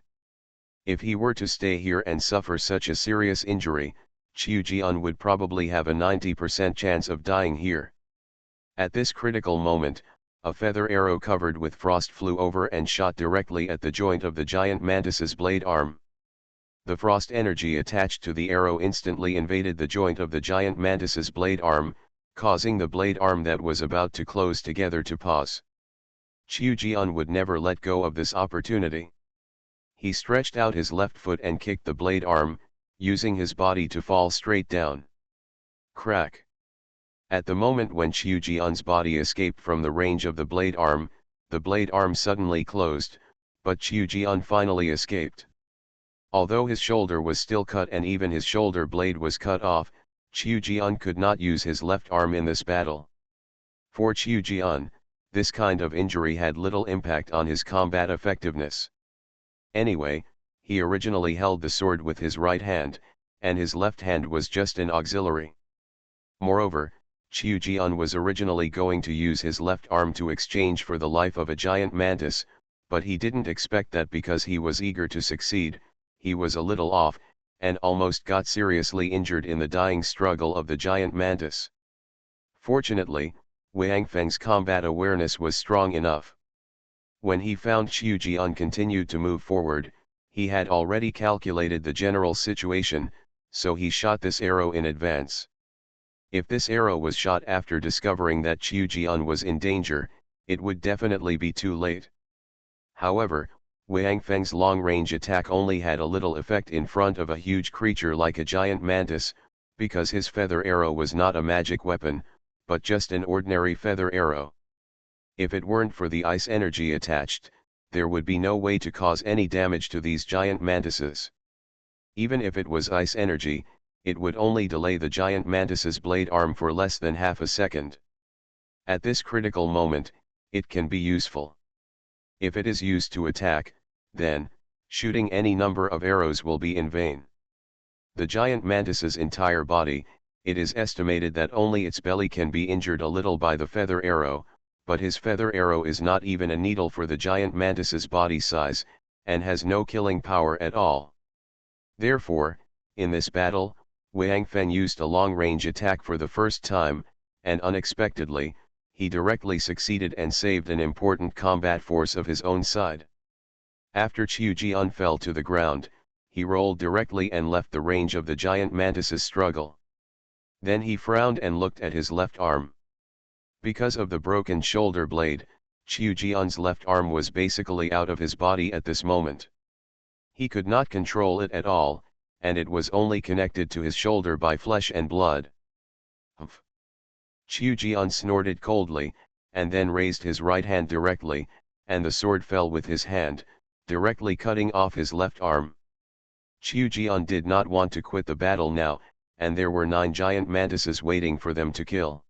If he were to stay here and suffer such a serious injury, Qiu Jian would probably have a 90% chance of dying here. At this critical moment, a feather arrow covered with frost flew over and shot directly at the joint of the giant mantis's blade arm. The frost energy attached to the arrow instantly invaded the joint of the giant mantis's blade arm, causing the blade arm that was about to close together to pause. Qiu Jian would never let go of this opportunity. He stretched out his left foot and kicked the blade arm, using his body to fall straight down. Crack! At the moment when Qiu Jian's body escaped from the range of the blade arm suddenly closed, but Qiu Jian finally escaped. Although his shoulder was still cut and even his shoulder blade was cut off, Qiu Jian could not use his left arm in this battle. For Qiu Jian, this kind of injury had little impact on his combat effectiveness. Anyway, he originally held the sword with his right hand, and his left hand was just an auxiliary. Moreover, Qiu Jian was originally going to use his left arm to exchange for the life of a giant mantis, but he didn't expect that because he was eager to succeed, he was a little off, and almost got seriously injured in the dying struggle of the giant mantis. Fortunately, Wang Feng's combat awareness was strong enough. When he found Qiu Jian continued to move forward, he had already calculated the general situation, so he shot this arrow in advance. If this arrow was shot after discovering that Qiu Jian was in danger, it would definitely be too late. However, Wang Feng's long-range attack only had a little effect in front of a huge creature like a giant mantis, because his feather arrow was not a magic weapon, but just an ordinary feather arrow. If it weren't for the ice energy attached, there would be no way to cause any damage to these giant mantises. Even if it was ice energy, it would only delay the giant mantis's blade arm for less than half a second. At this critical moment, it can be useful. If it is used to attack, then, shooting any number of arrows will be in vain. The giant mantis's entire body, it is estimated that only its belly can be injured a little by the feather arrow, but his feather arrow is not even a needle for the giant mantis's body size, and has no killing power at all. Therefore, in this battle, Wang Feng used a long-range attack for the first time, and unexpectedly, he directly succeeded and saved an important combat force of his own side. After Qiu Jian fell to the ground, he rolled directly and left the range of the giant mantis's struggle. Then he frowned and looked at his left arm. Because of the broken shoulder blade, Qiu Jian's left arm was basically out of his body at this moment. He could not control it at all, and it was only connected to his shoulder by flesh and blood. Humph! Qiu Jian snorted coldly, and then raised his right hand directly, and the sword fell with his hand, directly cutting off his left arm. Qiu Jian did not want to quit the battle now, and there were 9 giant mantises waiting for them to kill.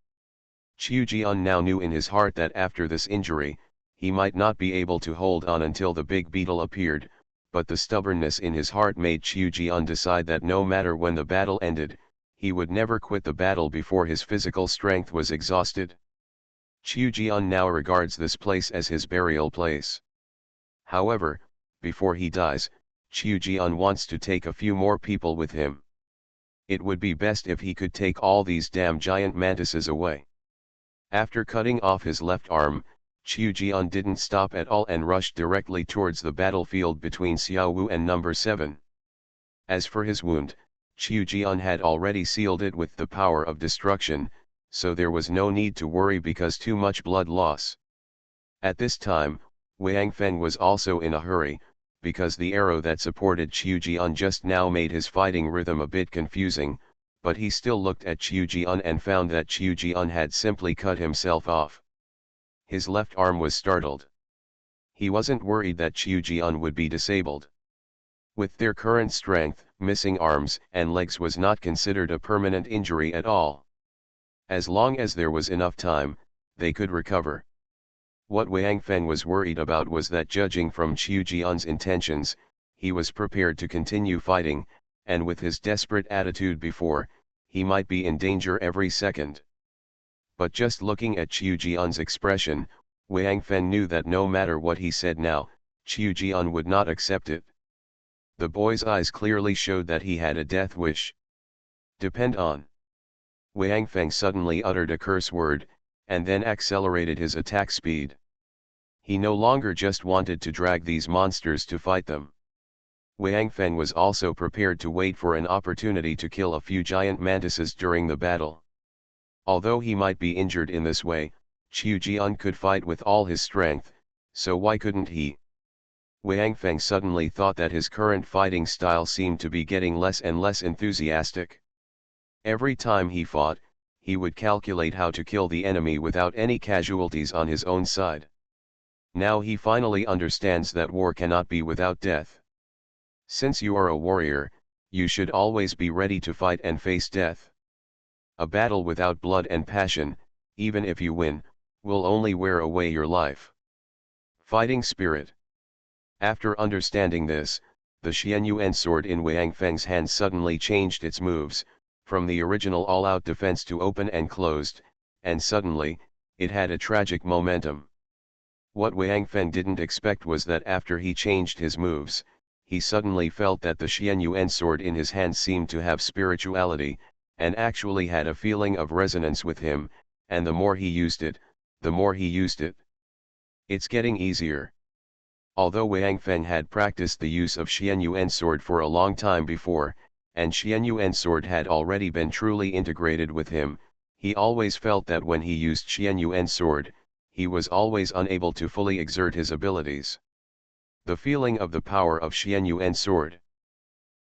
Qiu Jian now knew in his heart that after this injury, he might not be able to hold on until the big beetle appeared, but the stubbornness in his heart made Qiu Jian decide that no matter when the battle ended, he would never quit the battle before his physical strength was exhausted. Qiu Jian now regards this place as his burial place. However, before he dies, Qiu Jian wants to take a few more people with him. It would be best if he could take all these damn giant mantises away. After cutting off his left arm, Qiu Jian didn't stop at all and rushed directly towards the battlefield between Xiao Wu and number 7. As for his wound, Qiu Jian had already sealed it with the power of destruction, so there was no need to worry because too much blood loss. At this time, Wang Feng was also in a hurry, because the arrow that supported Qiu Jian just now made his fighting rhythm a bit confusing, but he still looked at Qiu Jian and found that Qiu Jian had simply cut himself off. His left arm was startled. He wasn't worried that Qiu Jian would be disabled. With their current strength, missing arms and legs was not considered a permanent injury at all. As long as there was enough time, they could recover. What Wang Feng was worried about was that judging from Qiu Jian's intentions, he was prepared to continue fighting, and with his desperate attitude before, he might be in danger every second. But just looking at Qiu Jian's expression, Wang Feng knew that no matter what he said now, Qiu Jian would not accept it. The boy's eyes clearly showed that he had a death wish. Depend on. Wang Feng suddenly uttered a curse word, and then accelerated his attack speed. He no longer just wanted to drag these monsters to fight them. Wang Feng was also prepared to wait for an opportunity to kill a few giant mantises during the battle. Although he might be injured in this way, Qiu Jian could fight with all his strength, so why couldn't he? Wang Feng suddenly thought that his current fighting style seemed to be getting less and less enthusiastic. Every time he fought, he would calculate how to kill the enemy without any casualties on his own side. Now he finally understands that war cannot be without death. Since you are a warrior, you should always be ready to fight and face death. A battle without blood and passion, even if you win, will only wear away your life. Fighting spirit. After understanding this, the Xianyuan sword in Wang Feng's hand suddenly changed its moves, from the original all-out defense to open and closed, and suddenly, it had a tragic momentum. What Wang Feng didn't expect was that after he changed his moves, he suddenly felt that the Xianyuan sword in his hand seemed to have spirituality, and actually had a feeling of resonance with him, and the more he used it, the more he used it. It's getting easier. Although Wang Feng had practiced the use of Xianyuan sword for a long time before, and Xianyuan sword had already been truly integrated with him, he always felt that when he used Xianyuan sword, he was always unable to fully exert his abilities. The feeling of the power of Xianyuan sword.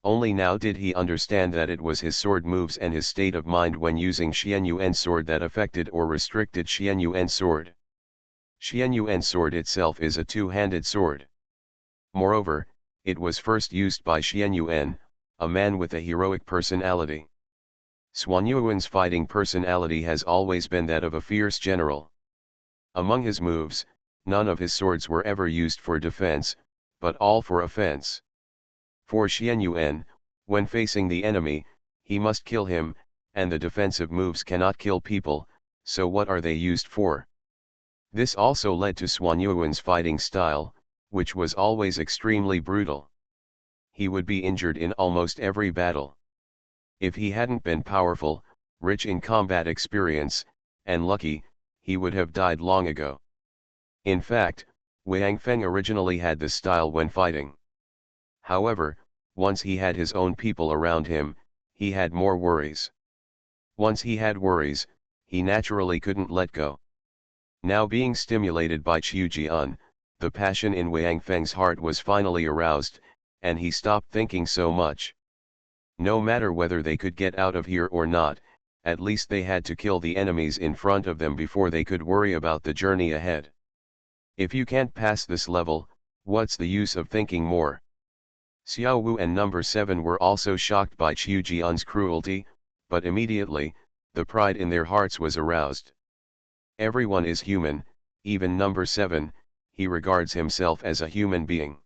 Only now did he understand that it was his sword moves and his state of mind when using Xianyuan sword that affected or restricted Xianyuan sword. Xianyuan sword itself is a two-handed sword. Moreover, it was first used by Xianyuan, a man with a heroic personality. Xuanyuan's fighting personality has always been that of a fierce general. Among his moves, none of his swords were ever used for defense, but all for offense. For Xianyuan, when facing the enemy, he must kill him, and the defensive moves cannot kill people, so what are they used for? This also led to Xuanyuan's fighting style, which was always extremely brutal. He would be injured in almost every battle. If he hadn't been powerful, rich in combat experience, and lucky, he would have died long ago. In fact, Wang Feng originally had this style when fighting. However, once he had his own people around him, he had more worries. Once he had worries, he naturally couldn't let go. Now being stimulated by Qiujian, the passion in Wang Feng's heart was finally aroused, and he stopped thinking so much. No matter whether they could get out of here or not, at least they had to kill the enemies in front of them before they could worry about the journey ahead. If you can't pass this level, what's the use of thinking more? Xiao Wu and number 7 were also shocked by Qiujian's cruelty, but immediately, the pride in their hearts was aroused. Everyone is human, even number 7, he regards himself as a human being.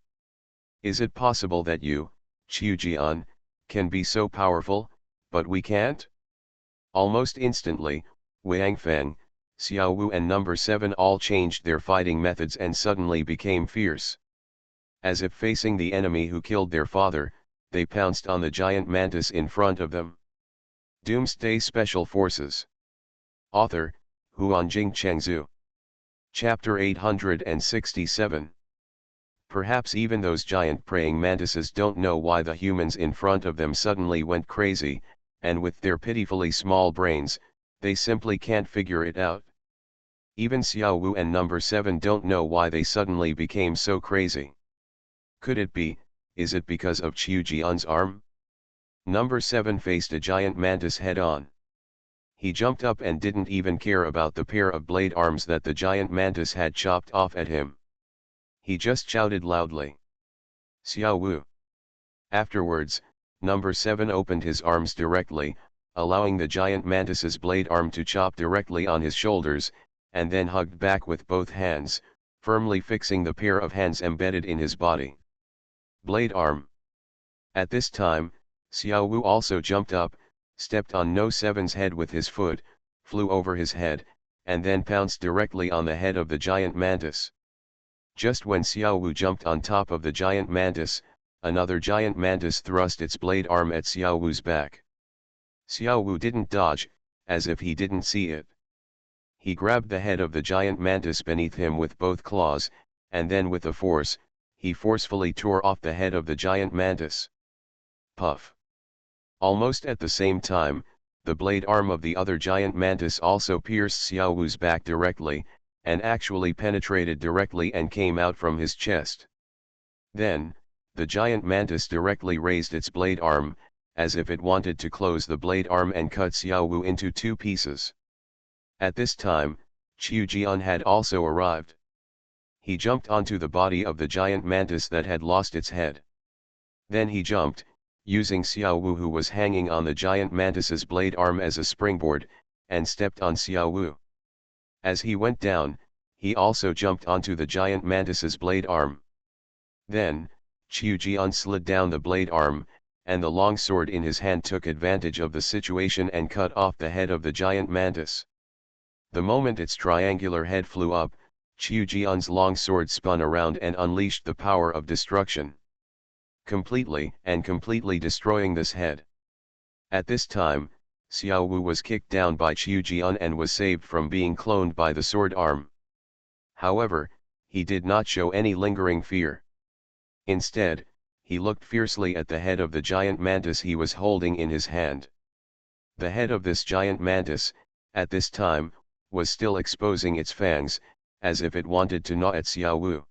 Is it possible that you, Qiujian, can be so powerful, but we can't? Almost instantly, Wang Feng, Xiao Wu and number 7 all changed their fighting methods and suddenly became fierce. As if facing the enemy who killed their father, they pounced on the giant mantis in front of them. Doomsday Special Forces. Author, Huanjing Chengzhu. Chapter 867. Perhaps even those giant praying mantises don't know why the humans in front of them suddenly went crazy, and with their pitifully small brains, they simply can't figure it out. Even Xiao Wu and number 7 don't know why they suddenly became so crazy. Could it be, is it because of Qiujian's arm? Number 7 faced a giant mantis head-on. He jumped up and didn't even care about the pair of blade arms that the giant mantis had chopped off at him. He just shouted loudly, "Xiao Wu!" Afterwards, number 7 opened his arms directly, allowing the giant mantis's blade arm to chop directly on his shoulders, and then hugged back with both hands, firmly fixing the pair of hands embedded in his body. Blade arm. At this time, Xiao Wu also jumped up, stepped on No 7's head with his foot, flew over his head, and then pounced directly on the head of the giant mantis. Just when Xiao Wu jumped on top of the giant mantis, another giant mantis thrust its blade arm at Xiao Wu's back. Xiao Wu didn't dodge, as if he didn't see it. He grabbed the head of the giant mantis beneath him with both claws, and then with a force, he forcefully tore off the head of the giant mantis. Puff. Almost at the same time, the blade arm of the other giant mantis also pierced Xiao Wu's back directly, and actually penetrated directly and came out from his chest. Then, the giant mantis directly raised its blade arm, as if it wanted to close the blade arm and cut Xiao Wu into 2 pieces. At this time, Qiujian had also arrived. He jumped onto the body of the giant mantis that had lost its head. Then he jumped, using Xiao Wu, who was hanging on the giant mantis's blade arm as a springboard, and stepped on Xiao Wu. As he went down, he also jumped onto the giant mantis's blade arm. Then, Qiu Jian slid down the blade arm, and the long sword in his hand took advantage of the situation and cut off the head of the giant mantis. The moment its triangular head flew up, Qiu Jian's long sword spun around and unleashed the power of destruction, completely destroying this head. At this time, Xiao Wu was kicked down by Qiu Jian and was saved from being cloned by the sword arm. However, he did not show any lingering fear. Instead, he looked fiercely at the head of the giant mantis he was holding in his hand. The head of this giant mantis, at this time, was still exposing its fangs, as if it wanted to gnaw at Xiao Wu.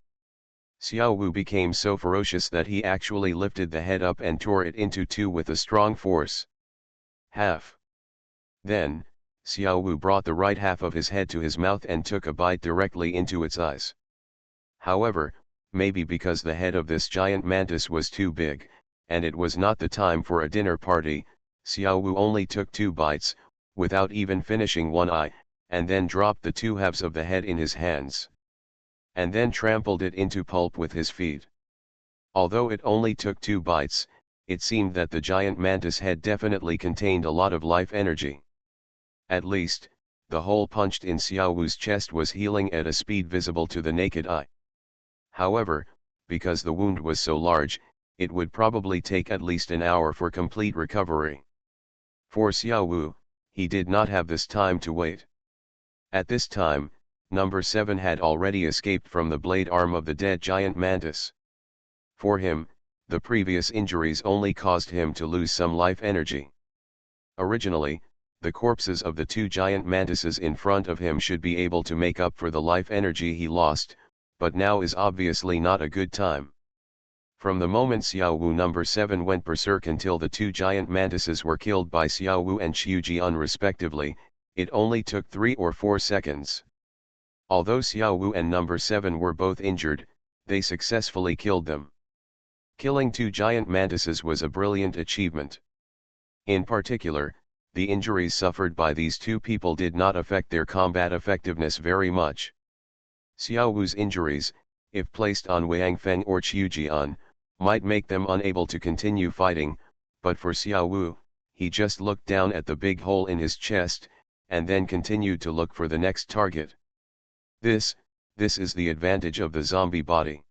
Xiao Wu became so ferocious that he actually lifted the head up and tore it into two with a strong force. Half. Then, Xiao Wu brought the right half of his head to his mouth and took a bite directly into its eyes. However, maybe because the head of this giant mantis was too big, and it was not the time for a dinner party, Xiao Wu only took 2 bites, without even finishing one eye, and then dropped the 2 halves of the head in his hands. And then trampled it into pulp with his feet. Although it only took 2 bites, it seemed that the giant mantis head definitely contained a lot of life energy. At least, the hole punched in Xiao Wu's chest was healing at a speed visible to the naked eye. However, because the wound was so large, it would probably take at least an hour for complete recovery. For Xiao Wu, he did not have this time to wait. At this time, number 7 had already escaped from the blade arm of the dead giant mantis. For him, the previous injuries only caused him to lose some life energy. Originally, the corpses of the 2 giant mantises in front of him should be able to make up for the life energy he lost, but now is obviously not a good time. From the moment Xiao Wu number 7 went berserk until the 2 giant mantises were killed by Xiao Wu and Qiu Jian respectively, it only took 3 or 4 seconds. Although Xiao Wu and number 7 were both injured, they successfully killed them. Killing 2 giant mantises was a brilliant achievement. In particular, the injuries suffered by these 2 people did not affect their combat effectiveness very much. Xiao Wu's injuries, if placed on Wang Feng or Qiu Jian, might make them unable to continue fighting, but for Xiao Wu, he just looked down at the big hole in his chest, and then continued to look for the next target. This is the advantage of the zombie body.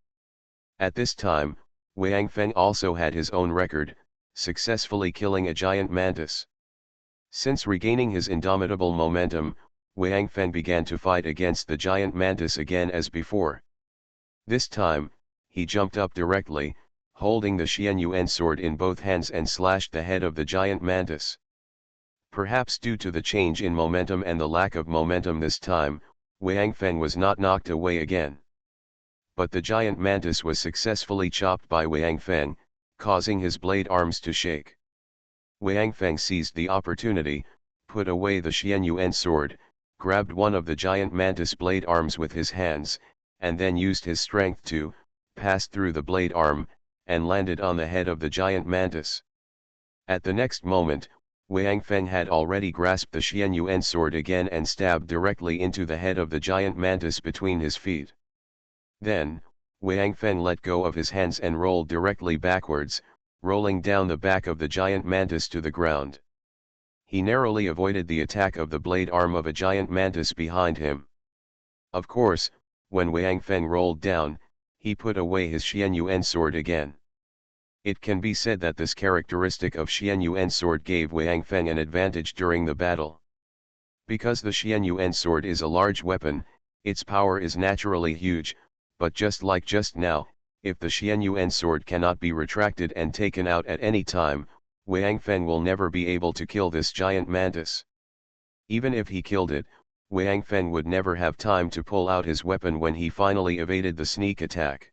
At this time, Wang Feng also had his own record, successfully killing a giant mantis. Since regaining his indomitable momentum, Wang Feng began to fight against the giant mantis again as before. This time, he jumped up directly, holding the Xianyuan sword in both hands and slashed the head of the giant mantis. Perhaps due to the change in momentum and the lack of momentum this time, Wang Feng was not knocked away again. But the giant mantis was successfully chopped by Wang Feng, causing his blade arms to shake. Wang Feng seized the opportunity, put away the Xianyuan sword, grabbed one of the giant mantis blade arms with his hands, and then used his strength to pass through the blade arm, and landed on the head of the giant mantis. At the next moment, Wang Feng had already grasped the Xianyuan sword again and stabbed directly into the head of the giant mantis between his feet. Then, Wang Feng let go of his hands and rolled directly backwards, rolling down the back of the giant mantis to the ground. He narrowly avoided the attack of the blade arm of a giant mantis behind him. Of course, when Wang Feng rolled down, he put away his Xianyuan sword again. It can be said that this characteristic of Xianyuan sword gave Wang Feng an advantage during the battle. Because the Xianyuan sword is a large weapon, its power is naturally huge, but just like just now, if the Xianyuan sword cannot be retracted and taken out at any time, Wang Feng will never be able to kill this giant mantis. Even if he killed it, Wang Feng would never have time to pull out his weapon when he finally evaded the sneak attack.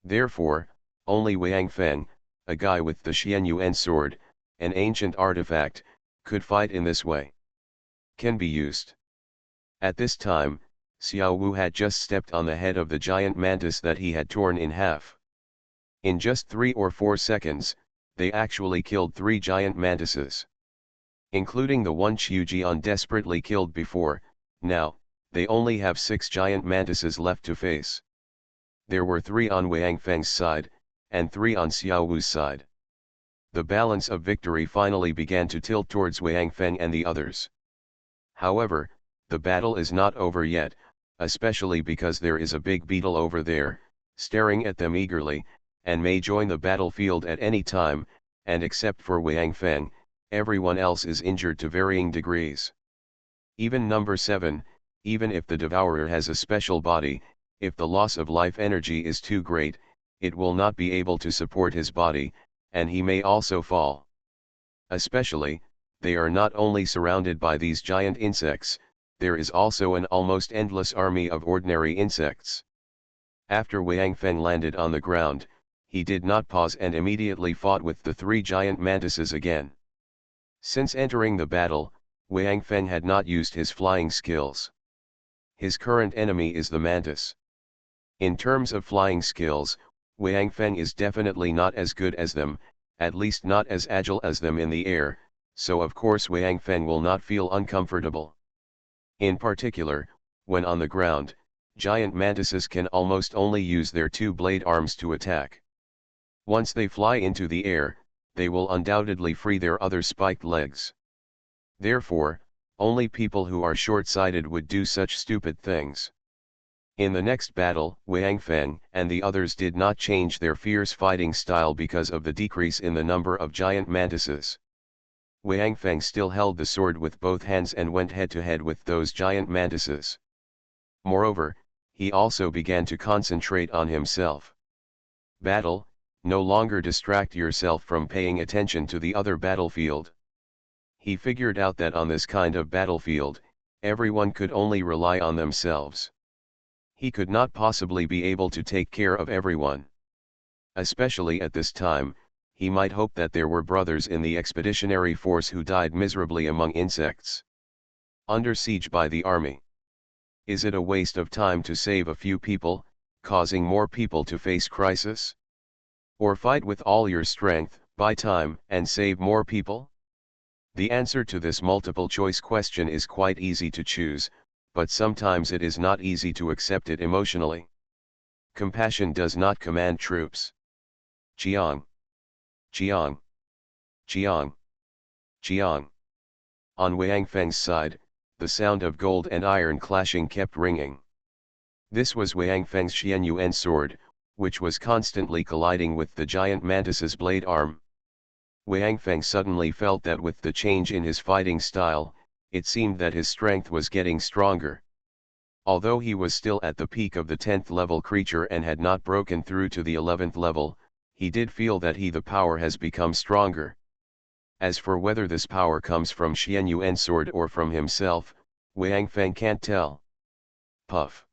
Therefore, only Wang Feng, a guy with the Xianyuan sword, an ancient artifact, could fight in this way. Can be used. At this time, Xiao Wu had just stepped on the head of the giant mantis that he had torn in half. In just 3 or 4 seconds, they actually killed 3 giant mantises. Including the one Qiujian desperately killed before, now, they only have 6 giant mantises left to face. There were 3 on Wang Feng's side, and 3 on Xiao Wu's side. The balance of victory finally began to tilt towards Wang Feng and the others. However, the battle is not over yet, especially because there is a big beetle over there, staring at them eagerly, and may join the battlefield at any time, and except for Wang Feng, everyone else is injured to varying degrees. Even number 7, even if the devourer has a special body, if the loss of life energy is too great, it will not be able to support his body, and he may also fall. Especially, they are not only surrounded by these giant insects, there is also an almost endless army of ordinary insects. After Wang Feng landed on the ground, he did not pause and immediately fought with the 3 giant mantises again. Since entering the battle, Wang Feng had not used his flying skills. His current enemy is the mantis. In terms of flying skills, Wang Feng is definitely not as good as them, at least not as agile as them in the air, so of course Wang Feng will not feel uncomfortable. In particular, when on the ground, giant mantises can almost only use their 2 blade arms to attack. Once they fly into the air, they will undoubtedly free their other spiked legs. Therefore, only people who are short-sighted would do such stupid things. In the next battle, Wang Feng and the others did not change their fierce fighting style because of the decrease in the number of giant mantises. Wang Feng still held the sword with both hands and went head-to-head with those giant mantises. Moreover, he also began to concentrate on himself. Battle, no longer distract yourself from paying attention to the other battlefield. He figured out that on this kind of battlefield, everyone could only rely on themselves. He could not possibly be able to take care of everyone. Especially at this time, he might hope that there were brothers in the expeditionary force who died miserably among insects. Under siege by the army. Is it a waste of time to save a few people, causing more people to face crisis? Or fight with all your strength, buy time, and save more people? The answer to this multiple-choice question is quite easy to choose, but sometimes it is not easy to accept it emotionally. Compassion does not command troops. Jiang. Jiang. Jiang. Jiang. On Wang Feng's side, the sound of gold and iron clashing kept ringing. This was Wang Feng's Xianyuan sword, which was constantly colliding with the giant mantis's blade arm. Wang Feng suddenly felt that with the change in his fighting style, it seemed that his strength was getting stronger. Although he was still at the peak of the 10th level creature and had not broken through to the 11th level, he did feel that the power has become stronger. As for whether this power comes from Xianyuan sword or from himself, Wang Feng can't tell. Puff.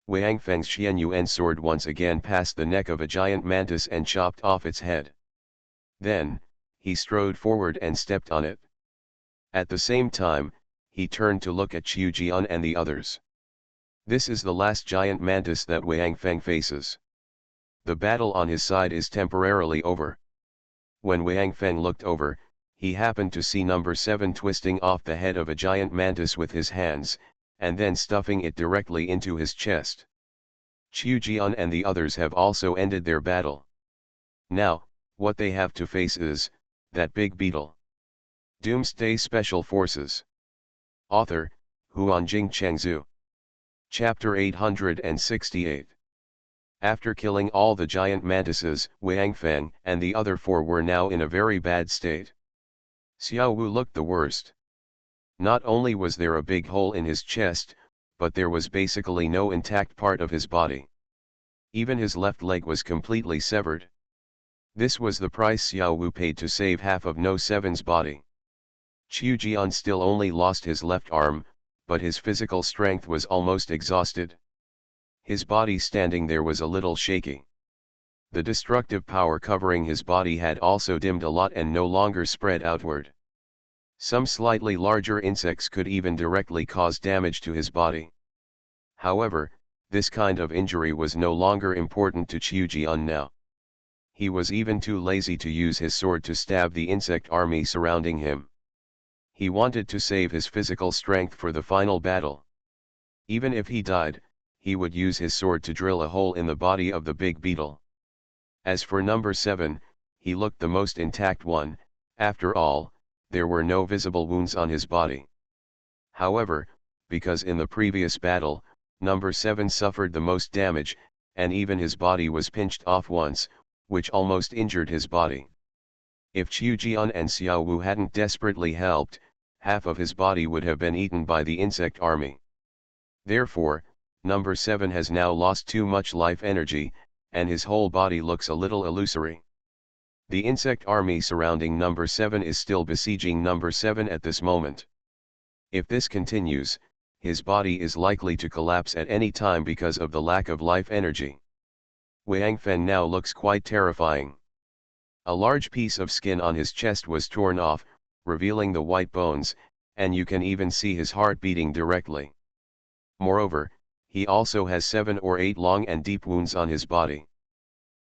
Wang Feng's Xianyuan sword once again passed the neck of a giant mantis and chopped off its head. Then, he strode forward and stepped on it. At the same time, he turned to look at Qiujian and the others. This is the last giant mantis that Wang Feng faces. The battle on his side is temporarily over. When Wang Feng looked over, he happened to see number 7 twisting off the head of a giant mantis with his hands, and then stuffing it directly into his chest. Qiujian and the others have also ended their battle. Now, what they have to face is that big beetle. Doomsday Special Forces. Author, Huanjing Chengzhu. Chapter 868. After killing all the giant mantises, Wang Feng and the other 4 were now in a very bad state. Xiao Wu looked the worst. Not only was there a big hole in his chest, but there was basically no intact part of his body. Even his left leg was completely severed. This was the price Xiao Wu paid to save half of No 7's body. Qiujian still only lost his left arm, but his physical strength was almost exhausted. His body standing there was a little shaky. The destructive power covering his body had also dimmed a lot and no longer spread outward. Some slightly larger insects could even directly cause damage to his body. However, this kind of injury was no longer important to Qiujian now. He was even too lazy to use his sword to stab the insect army surrounding him. He wanted to save his physical strength for the final battle. Even if he died, he would use his sword to drill a hole in the body of the big beetle. As for number 7, he looked the most intact one. After all, there were no visible wounds on his body. However, because in the previous battle, number 7 suffered the most damage, and even his body was pinched off once, which almost injured his body. If Qiu Jian and Xiao Wu hadn't desperately helped, half of his body would have been eaten by the insect army. Therefore, number 7 has now lost too much life energy, and his whole body looks a little illusory. The insect army surrounding number 7 is still besieging number 7 at this moment. If this continues, his body is likely to collapse at any time because of the lack of life energy. Wang Feng now looks quite terrifying. A large piece of skin on his chest was torn off, revealing the white bones, and you can even see his heart beating directly. Moreover, he also has 7 or 8 long and deep wounds on his body.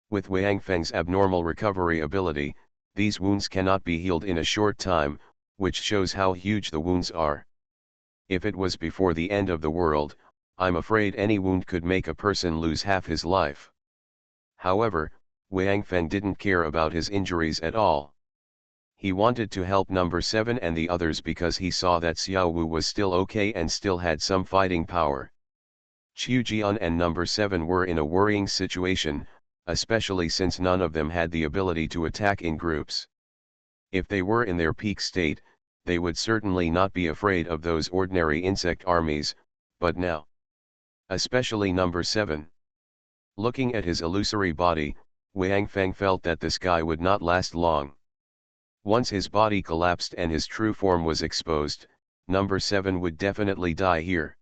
With Wang Feng's abnormal recovery ability, these wounds cannot be healed in a short time, which shows how huge the wounds are. If it was before the end of the world, I'm afraid any wound could make a person lose half his life. However, Wang Feng didn't care about his injuries at all. He wanted to help number 7 and the others because he saw that Xiao Wu was still okay and still had some fighting power. Qiu Jian and number 7 were in a worrying situation, especially since none of them had the ability to attack in groups. If they were in their peak state, they would certainly not be afraid of those ordinary insect armies, but now. Especially number 7. Looking at his illusory body, Wang Feng felt that this guy would not last long. Once his body collapsed and his true form was exposed, number 7 would definitely die here.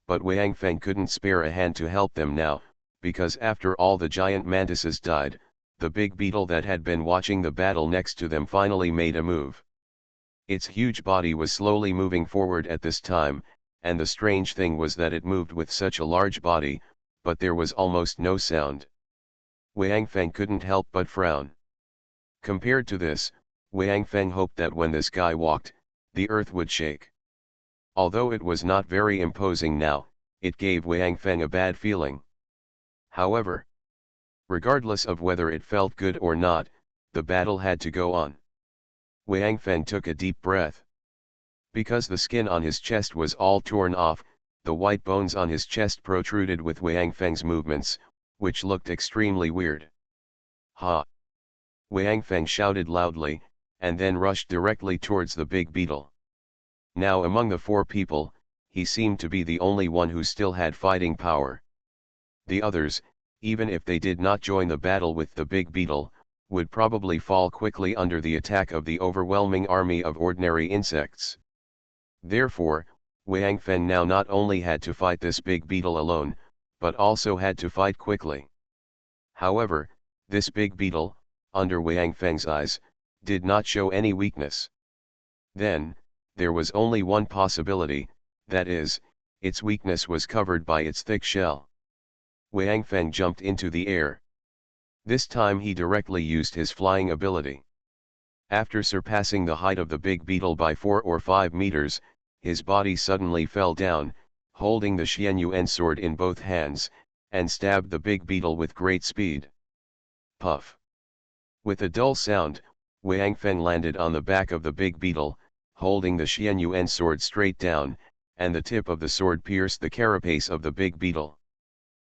But Wang Feng couldn't spare a hand to help them now, because after all the giant mantises died, the big beetle that had been watching the battle next to them finally made a move. Its huge body was slowly moving forward at this time, and the strange thing was that it moved with such a large body, but there was almost no sound. Wang Feng couldn't help but frown. Compared to this, Wang Feng hoped that when this guy walked, the earth would shake. Although it was not very imposing now, it gave Wang Feng a bad feeling. However, regardless of whether it felt good or not, the battle had to go on. Wang Feng took a deep breath. Because the skin on his chest was all torn off, the white bones on his chest protruded with Wang Feng's movements, which looked extremely weird. Ha! Wang Feng shouted loudly, and then rushed directly towards the big beetle. Now among the 4 people, he seemed to be the only one who still had fighting power. The others, even if they did not join the battle with the big beetle, would probably fall quickly under the attack of the overwhelming army of ordinary insects. Therefore, Wang Feng now not only had to fight this big beetle alone, but also had to fight quickly. However, this big beetle, under Wang Feng's eyes, did not show any weakness. Then, there was only one possibility, that is, its weakness was covered by its thick shell. Wang Feng jumped into the air. This time he directly used his flying ability. After surpassing the height of the big beetle by 4 or 5 meters, his body suddenly fell down, holding the Xianyuan sword in both hands, and stabbed the big beetle with great speed. Puff! With a dull sound, Wang Feng landed on the back of the big beetle, holding the Xianyuan sword straight down, and the tip of the sword pierced the carapace of the big beetle.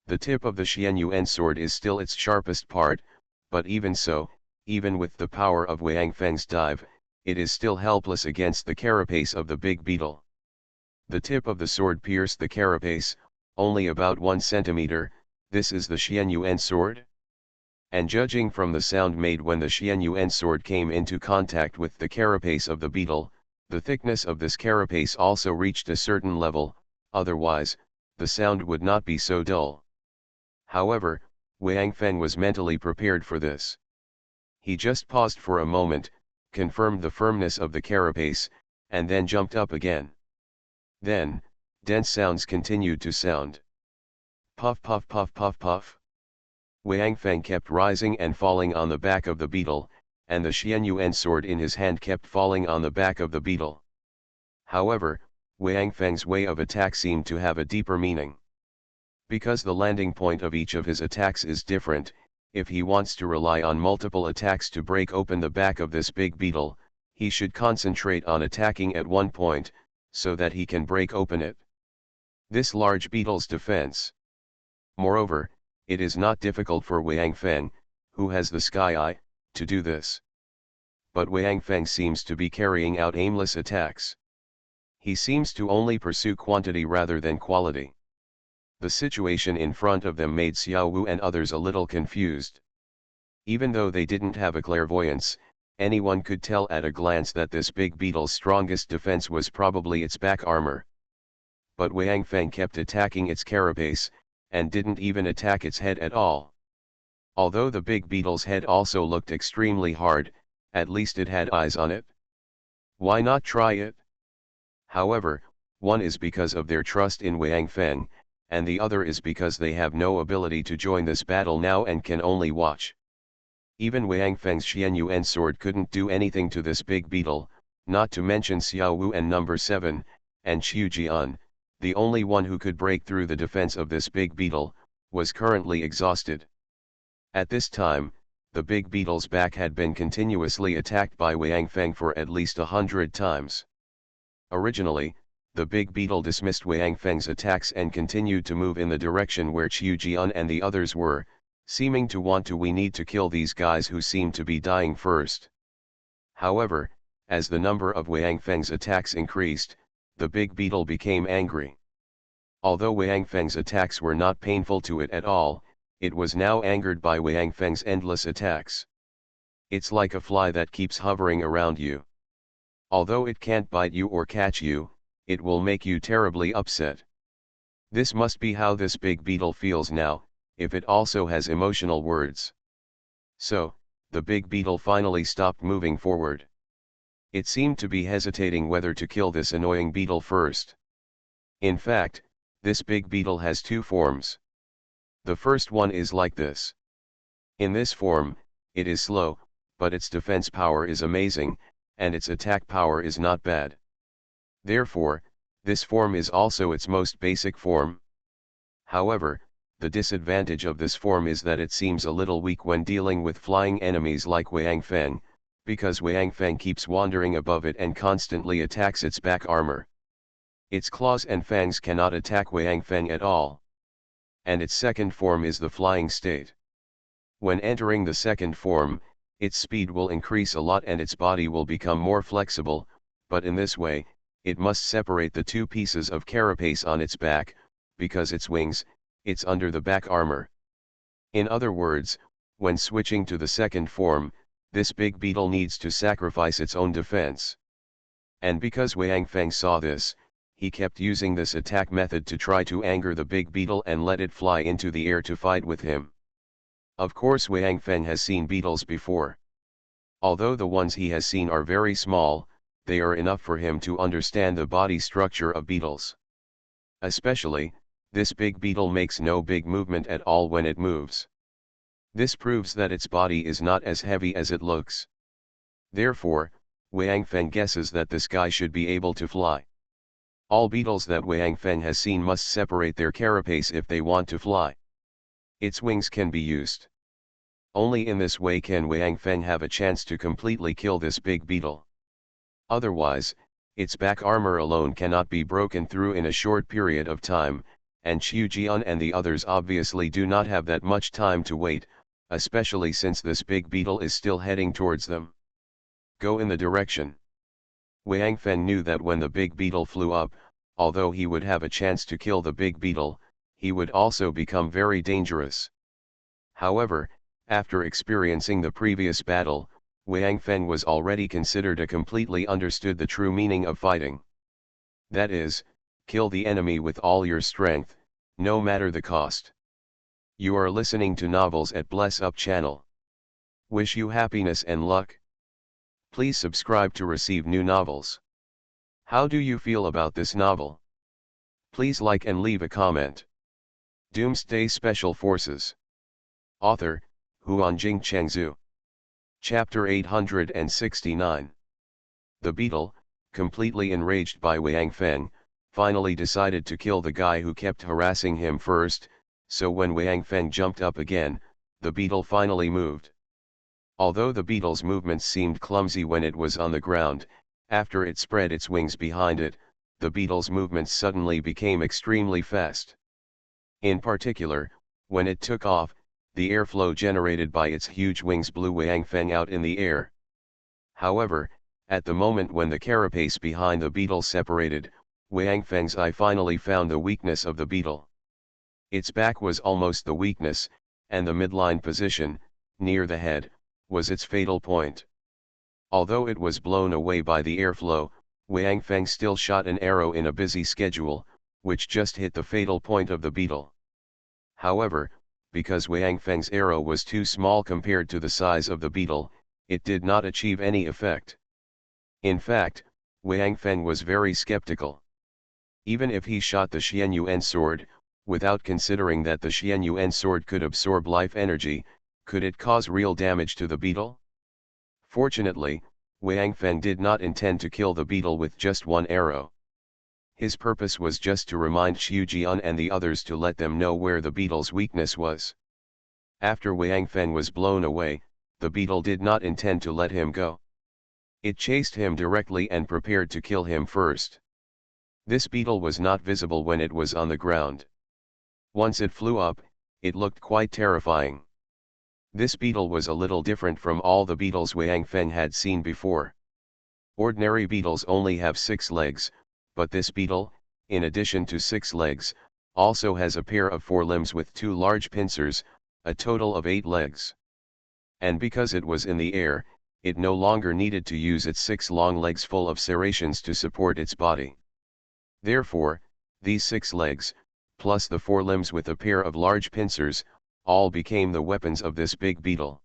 The tip of the Xianyuan sword is still its sharpest part, but even so, even with the power of Wang Feng's dive, it is still helpless against the carapace of the big beetle. The tip of the sword pierced the carapace, only about 1 centimeter. This is the Xianyuan sword? And judging from the sound made when the Xianyuan sword came into contact with the carapace of the beetle, the thickness of this carapace also reached a certain level, otherwise, the sound would not be so dull. However, Wang Feng was mentally prepared for this. He just paused for a moment, confirmed the firmness of the carapace, and then jumped up again. Then, dense sounds continued to sound. Puff puff puff puff puff. Wang Feng kept rising and falling on the back of the beetle, and the Xianyuan sword in his hand kept falling on the back of the beetle. However, Wang Feng's way of attack seemed to have a deeper meaning. Because the landing point of each of his attacks is different, if he wants to rely on multiple attacks to break open the back of this big beetle, he should concentrate on attacking at one point, so that he can break open it. This large beetle's defense. Moreover, it is not difficult for Wang Feng, who has the sky eye, to do this. But Wang Feng seems to be carrying out aimless attacks. He seems to only pursue quantity rather than quality. The situation in front of them made Xiao Wu and others a little confused. Even though they didn't have a clairvoyance, anyone could tell at a glance that this big beetle's strongest defense was probably its back armor. But Wang Feng kept attacking its carapace, and didn't even attack its head at all. Although the big beetle's head also looked extremely hard, at least it had eyes on it. Why not try it? However, one is because of their trust in Wang Feng, and the other is because they have no ability to join this battle now and can only watch. Even Wang Feng's Xianyuan sword couldn't do anything to this big beetle, not to mention Xiao Wu and number 7, and Qiu Jian, the only one who could break through the defense of this big beetle, was currently exhausted. At this time, the big beetle's back had been continuously attacked by Wang Feng for at least 100 times. Originally, the big beetle dismissed Wang Feng's attacks and continued to move in the direction where Qiu Jian and the others were, seeming to want to "we need to kill these guys who seem to be dying first." However, as the number of Wang Feng's attacks increased, the big beetle became angry. Although Wang Feng's attacks were not painful to it at all, it was now angered by Wang Feng's endless attacks. It's like a fly that keeps hovering around you. Although it can't bite you or catch you, it will make you terribly upset. This must be how this big beetle feels now, if it also has emotional words. So, the big beetle finally stopped moving forward. It seemed to be hesitating whether to kill this annoying beetle first. In fact, this big beetle has two forms. The first one is like this. In this form, it is slow, but its defense power is amazing, and its attack power is not bad. Therefore, this form is also its most basic form. However, the disadvantage of this form is that it seems a little weak when dealing with flying enemies like Wang Feng, because Wang Feng keeps wandering above it and constantly attacks its back armor. Its claws and fangs cannot attack Wang Feng at all. And its second form is the flying state. When entering the second form, its speed will increase a lot and its body will become more flexible, but in this way, it must separate the two pieces of carapace on its back, because its wings, it's under the back armor. In other words, when switching to the second form, this big beetle needs to sacrifice its own defense. And because Wang Feng saw this, he kept using this attack method to try to anger the big beetle and let it fly into the air to fight with him. Of course Wang Feng has seen beetles before. Although the ones he has seen are very small, they are enough for him to understand the body structure of beetles. Especially, this big beetle makes no big movement at all when it moves. This proves that its body is not as heavy as it looks. Therefore, Wang Feng guesses that this guy should be able to fly. All beetles that Wang Feng has seen must separate their carapace if they want to fly. Its wings can be used. Only in this way can Wang Feng have a chance to completely kill this big beetle. Otherwise, its back armor alone cannot be broken through in a short period of time, and Qiu Jian and the others obviously do not have that much time to wait, especially since this big beetle is still heading towards them. Go in the direction. Wang Feng knew that when the big beetle flew up, although he would have a chance to kill the big beetle, he would also become very dangerous. However, after experiencing the previous battle, Wang Feng was already considered a completely understood the true meaning of fighting. That is, kill the enemy with all your strength, no matter the cost. You are listening to Novels at Bless Up channel. Wish you happiness and luck. Please subscribe to receive new novels. How do you feel about this novel? Please like and leave a comment. Doomsday Special Forces. Author, Huanjing Chengzhu. Chapter 869. The beetle, completely enraged by Wang Feng, finally decided to kill the guy who kept harassing him first, so when Wang Feng jumped up again, the beetle finally moved. Although the beetle's movements seemed clumsy when it was on the ground, after it spread its wings behind it, the beetle's movements suddenly became extremely fast. In particular, when it took off, the airflow generated by its huge wings blew Wang Feng out in the air. However, at the moment when the carapace behind the beetle separated, Wang Feng's eye finally found the weakness of the beetle. Its back was almost the weakness, and the midline position, near the head, was its fatal point. Although it was blown away by the airflow, Wang Feng still shot an arrow in a busy schedule, which just hit the fatal point of the beetle. However, because Wang Feng's arrow was too small compared to the size of the beetle, it did not achieve any effect. In fact, Wang Feng was very skeptical. Even if he shot the Xianyuan sword, without considering that the Xianyuan sword could absorb life energy, could it cause real damage to the beetle? Fortunately, Wang Feng did not intend to kill the beetle with just one arrow. His purpose was just to remind Xu Jian and the others to let them know where the beetle's weakness was. After Wang Feng was blown away, the beetle did not intend to let him go. It chased him directly and prepared to kill him first. This beetle was not visible when it was on the ground. Once it flew up, it looked quite terrifying. This beetle was a little different from all the beetles Wang Feng had seen before. Ordinary beetles only have 6 legs, but this beetle, in addition to 6 legs, also has a pair of 4 limbs with 2 large pincers, a total of 8 legs. And because it was in the air, it no longer needed to use its 6 long legs full of serrations to support its body. Therefore, these 6 legs, plus the 4 limbs with a pair of large pincers, all became the weapons of this big beetle.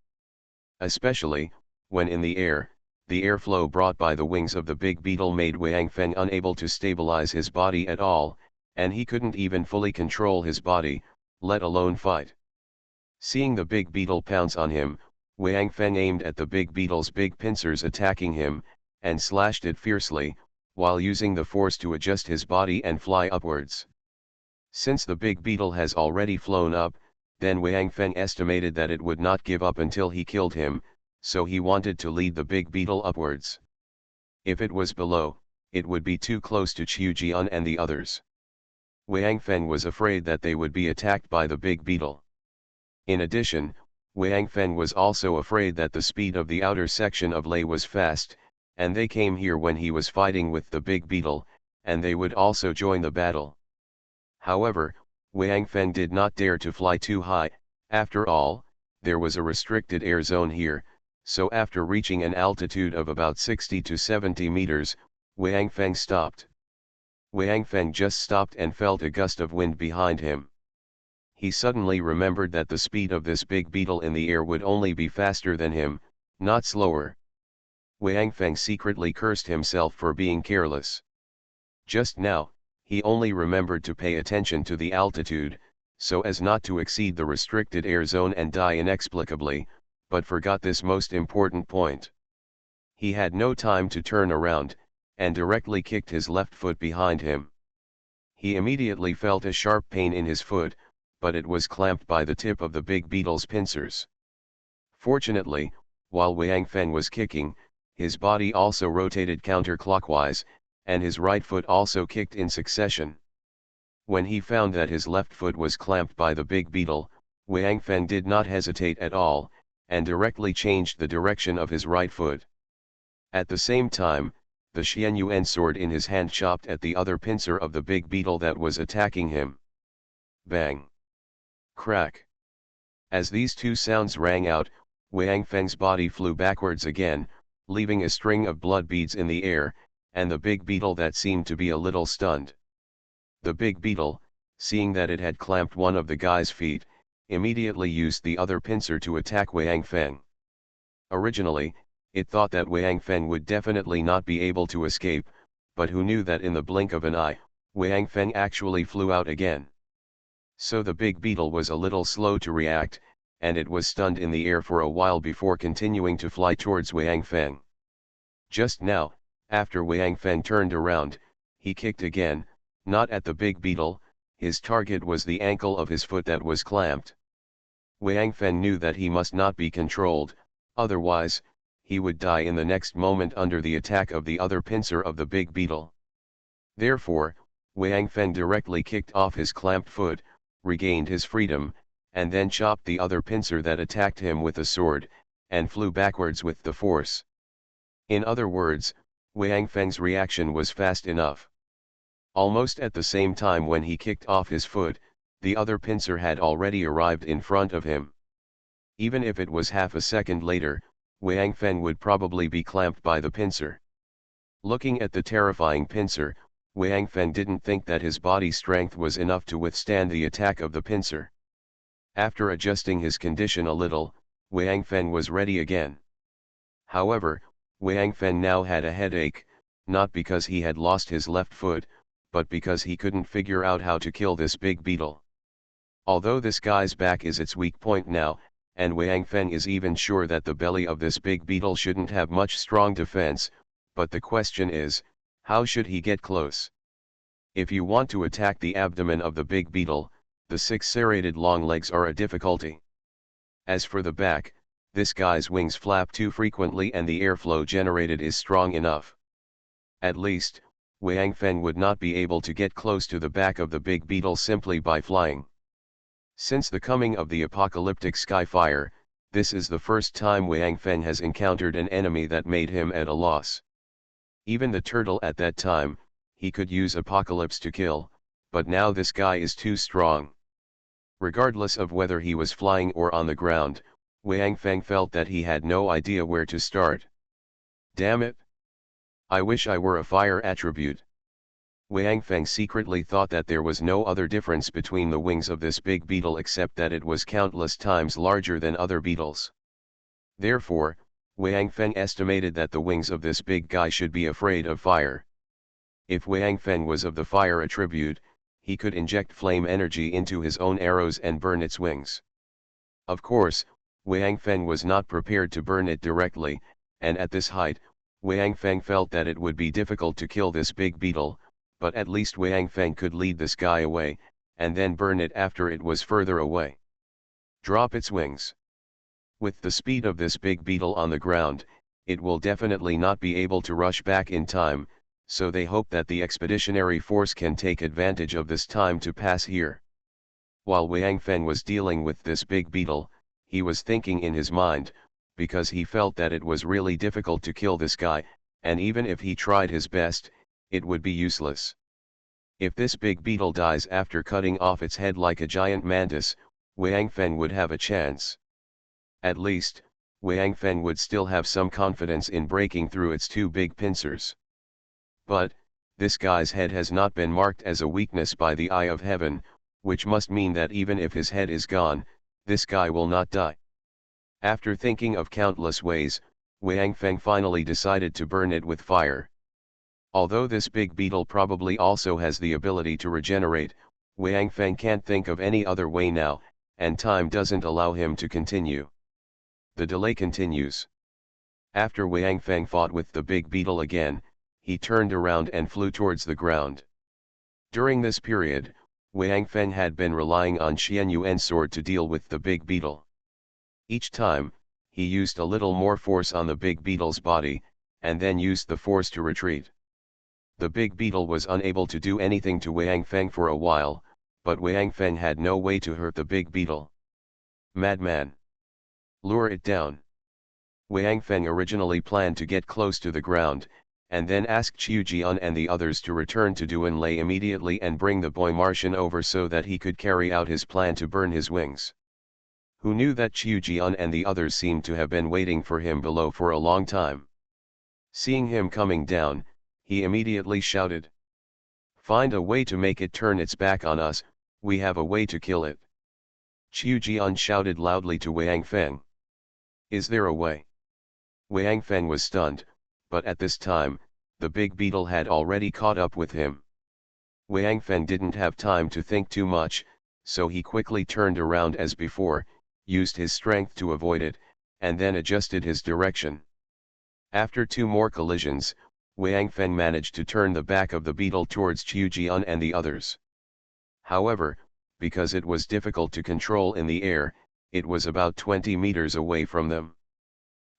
Especially, when in the air, the airflow brought by the wings of the big beetle made Wang Feng unable to stabilize his body at all, and he couldn't even fully control his body, let alone fight. Seeing the big beetle pounce on him, Wang Feng aimed at the big beetle's big pincers attacking him, and slashed it fiercely, while using the force to adjust his body and fly upwards. Since the big beetle has already flown up, then Wang Feng estimated that it would not give up until he killed him, so he wanted to lead the big beetle upwards. If it was below, it would be too close to Qiu Jian and the others. Wang Feng was afraid that they would be attacked by the big beetle. In addition, Wang Feng was also afraid that the speed of the outer section of Lei was fast, and they came here when he was fighting with the big beetle, and they would also join the battle. However, Wang Feng did not dare to fly too high. After all, there was a restricted air zone here, so after reaching an altitude of about 60 to 70 meters, Wang Feng stopped. Wang Feng just stopped and felt a gust of wind behind him. He suddenly remembered that the speed of this big beetle in the air would only be faster than him, not slower. Wang Feng secretly cursed himself for being careless. Just now, he only remembered to pay attention to the altitude, so as not to exceed the restricted air zone and die inexplicably, but forgot this most important point. He had no time to turn around, and directly kicked his left foot behind him. He immediately felt a sharp pain in his foot, but it was clamped by the tip of the big beetle's pincers. Fortunately, while Wang Feng was kicking, his body also rotated counterclockwise, and his right foot also kicked in succession. When he found that his left foot was clamped by the big beetle, Wang Feng did not hesitate at all, and directly changed the direction of his right foot. At the same time, the Xianyuan sword in his hand chopped at the other pincer of the big beetle that was attacking him. Bang! Crack! As these two sounds rang out, Wang Feng's body flew backwards again, leaving a string of blood beads in the air, and the big beetle that seemed to be a little stunned. The big beetle, seeing that it had clamped one of the guy's feet, immediately used the other pincer to attack Wang Feng. Originally, it thought that Wang Feng would definitely not be able to escape, but who knew that in the blink of an eye, Wang Feng actually flew out again. So the big beetle was a little slow to react, and it was stunned in the air for a while before continuing to fly towards Wang Feng. Just now, after Wang Feng turned around, he kicked again, not at the big beetle. His target was the ankle of his foot that was clamped. Wang Feng knew that he must not be controlled, otherwise, he would die in the next moment under the attack of the other pincer of the big beetle. Therefore, Wang Feng directly kicked off his clamped foot, regained his freedom, and then chopped the other pincer that attacked him with a sword, and flew backwards with the force. In other words, Wang Feng's reaction was fast enough. Almost at the same time when he kicked off his foot, the other pincer had already arrived in front of him. Even if it was half a second later, Wang Feng would probably be clamped by the pincer. Looking at the terrifying pincer, Wang Feng didn't think that his body strength was enough to withstand the attack of the pincer. After adjusting his condition a little, Wang Feng was ready again. However, Wang Feng now had a headache, not because he had lost his left foot, but because he couldn't figure out how to kill this big beetle. Although this guy's back is its weak point now, and Wang Feng is even sure that the belly of this big beetle shouldn't have much strong defense, but the question is, how should he get close? If you want to attack the abdomen of the big beetle, the 6 serrated long legs are a difficulty. As for the back, this guy's wings flap too frequently and the airflow generated is strong enough. At least, Wang Feng would not be able to get close to the back of the big beetle simply by flying. Since the coming of the apocalyptic Sci-Fi, this is the first time Wang Feng has encountered an enemy that made him at a loss. Even the turtle at that time, he could use Apocalypse to kill, but now this guy is too strong. Regardless of whether he was flying or on the ground, Wang Feng felt that he had no idea where to start. Damn it! I wish I were a fire attribute. Wang Feng secretly thought that there was no other difference between the wings of this big beetle except that it was countless times larger than other beetles. Therefore, Wang Feng estimated that the wings of this big guy should be afraid of fire. If Wang Feng was of the fire attribute, he could inject flame energy into his own arrows and burn its wings. Of course, Wang Feng was not prepared to burn it directly, and at this height, Wang Feng felt that it would be difficult to kill this big beetle, but at least Wang Feng could lead this guy away, and then burn it after it was further away. Drop its wings. With the speed of this big beetle on the ground, it will definitely not be able to rush back in time, so they hope that the expeditionary force can take advantage of this time to pass here. While Wang Feng was dealing with this big beetle, he was thinking in his mind, because he felt that it was really difficult to kill this guy, and even if he tried his best, it would be useless. If this big beetle dies after cutting off its head like a giant mantis, Wang Feng would have a chance. At least, Wang Feng would still have some confidence in breaking through its 2 big pincers. But, this guy's head has not been marked as a weakness by the eye of heaven, which must mean that even if his head is gone, this guy will not die. After thinking of countless ways, Wang Feng finally decided to burn it with fire. Although this big beetle probably also has the ability to regenerate, Wang Feng can't think of any other way now, and time doesn't allow him to continue. The delay continues. After Wang Feng fought with the big beetle again, he turned around and flew towards the ground. During this period, Wang Feng had been relying on Xian Yuan's sword to deal with the big beetle. Each time, he used a little more force on the big beetle's body, and then used the force to retreat. The big beetle was unable to do anything to Wang Feng for a while, but Wang Feng had no way to hurt the big beetle. Madman! Lure it down. Wang Feng originally planned to get close to the ground, and then ask Qiu Jian and the others to return to Duanlei immediately and bring the boy Martian over so that he could carry out his plan to burn his wings. Who knew that Qiu Jian and the others seemed to have been waiting for him below for a long time. Seeing him coming down, he immediately shouted, "Find a way to make it turn its back on us, we have a way to kill it." Qiu Jian shouted loudly to Wang Feng. "Is there a way?" Wang Feng was stunned, but at this time, the big beetle had already caught up with him. Wang Feng didn't have time to think too much, so he quickly turned around as before, used his strength to avoid it, and then adjusted his direction. After 2 more collisions, Wang Feng managed to turn the back of the beetle towards Qiu Jian and the others. However, because it was difficult to control in the air, it was about 20 meters away from them.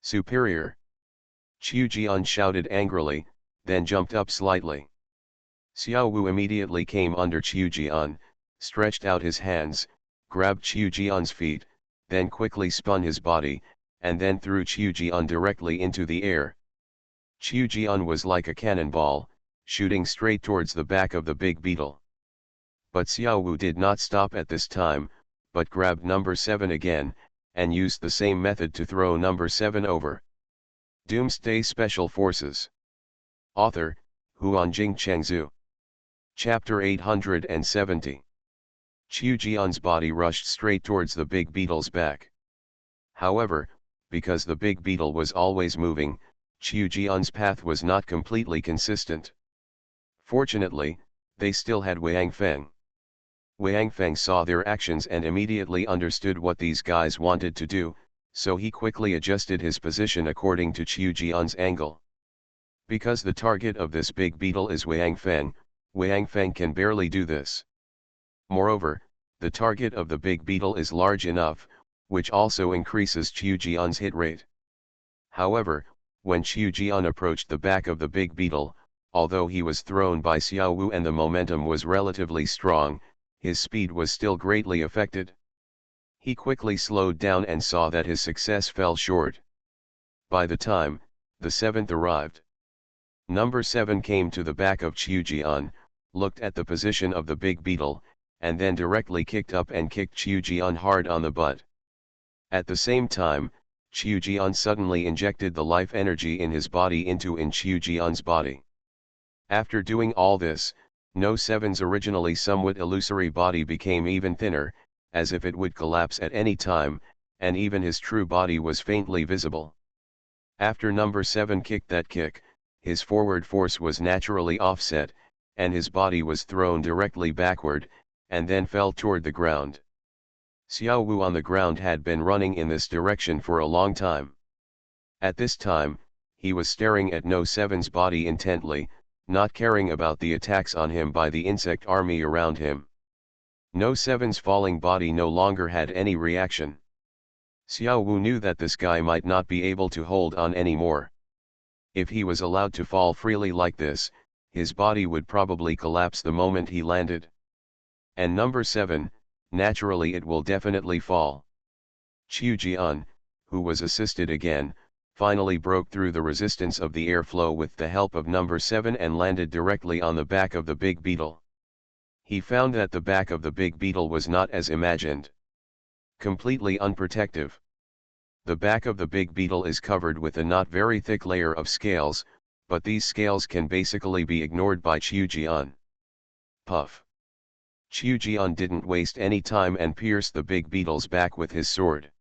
Superior! Qiu Jian shouted angrily, then jumped up slightly. Xiao Wu immediately came under Qiu Jian, stretched out his hands, grabbed Qiu Jian's feet, then quickly spun his body, and then threw Qiu Jian directly into the air. Qiu Jian was like a cannonball, shooting straight towards the back of the big beetle. But Xiao Wu did not stop at this time, but grabbed number 7 again, and used the same method to throw number 7 over. Doomsday Special Forces. Author, Huanjing Chengzhu. Chapter 870. Qiu Jian's body rushed straight towards the big beetle's back. However, because the big beetle was always moving, Qiu Jian's path was not completely consistent. Fortunately, they still had Wang Feng. Wang Feng saw their actions and immediately understood what these guys wanted to do, so he quickly adjusted his position according to Qiu Jian's angle. Because the target of this big beetle is Wang Feng can barely do this. Moreover, the target of the big beetle is large enough, which also increases Qiu Jian's hit rate. However, when Qiu Jian approached the back of the big beetle, although he was thrown by Xiao Wu and the momentum was relatively strong, his speed was still greatly affected. He quickly slowed down and saw that his success fell short. By the time the 7th arrived, number 7 came to the back of Qiu Jian, looked at the position of the big beetle, and then directly kicked up and kicked Qiu Jian hard on the butt. At the same time, Qiu Jian suddenly injected the life energy in his body into Qiu Jian's body. After doing all this, No 7's originally somewhat illusory body became even thinner, as if it would collapse at any time, and even his true body was faintly visible. After number 7 kicked that kick, his forward force was naturally offset, and his body was thrown directly backward, and then fell toward the ground. Xiao Wu on the ground had been running in this direction for a long time. At this time, he was staring at No 7's body intently, not caring about the attacks on him by the insect army around him. No 7's falling body no longer had any reaction. Xiao Wu knew that this guy might not be able to hold on anymore. If he was allowed to fall freely like this, his body would probably collapse the moment he landed. And number 7, naturally it will definitely fall. Qiu Jian, who was assisted again, finally broke through the resistance of the airflow with the help of number 7 and landed directly on the back of the big beetle. He found that the back of the big beetle was not as imagined. Completely unprotective. The back of the big beetle is covered with a not very thick layer of scales, but these scales can basically be ignored by Qiu Jian. Puff. Qiu Jian didn't waste any time and pierced the big beetle's back with his sword.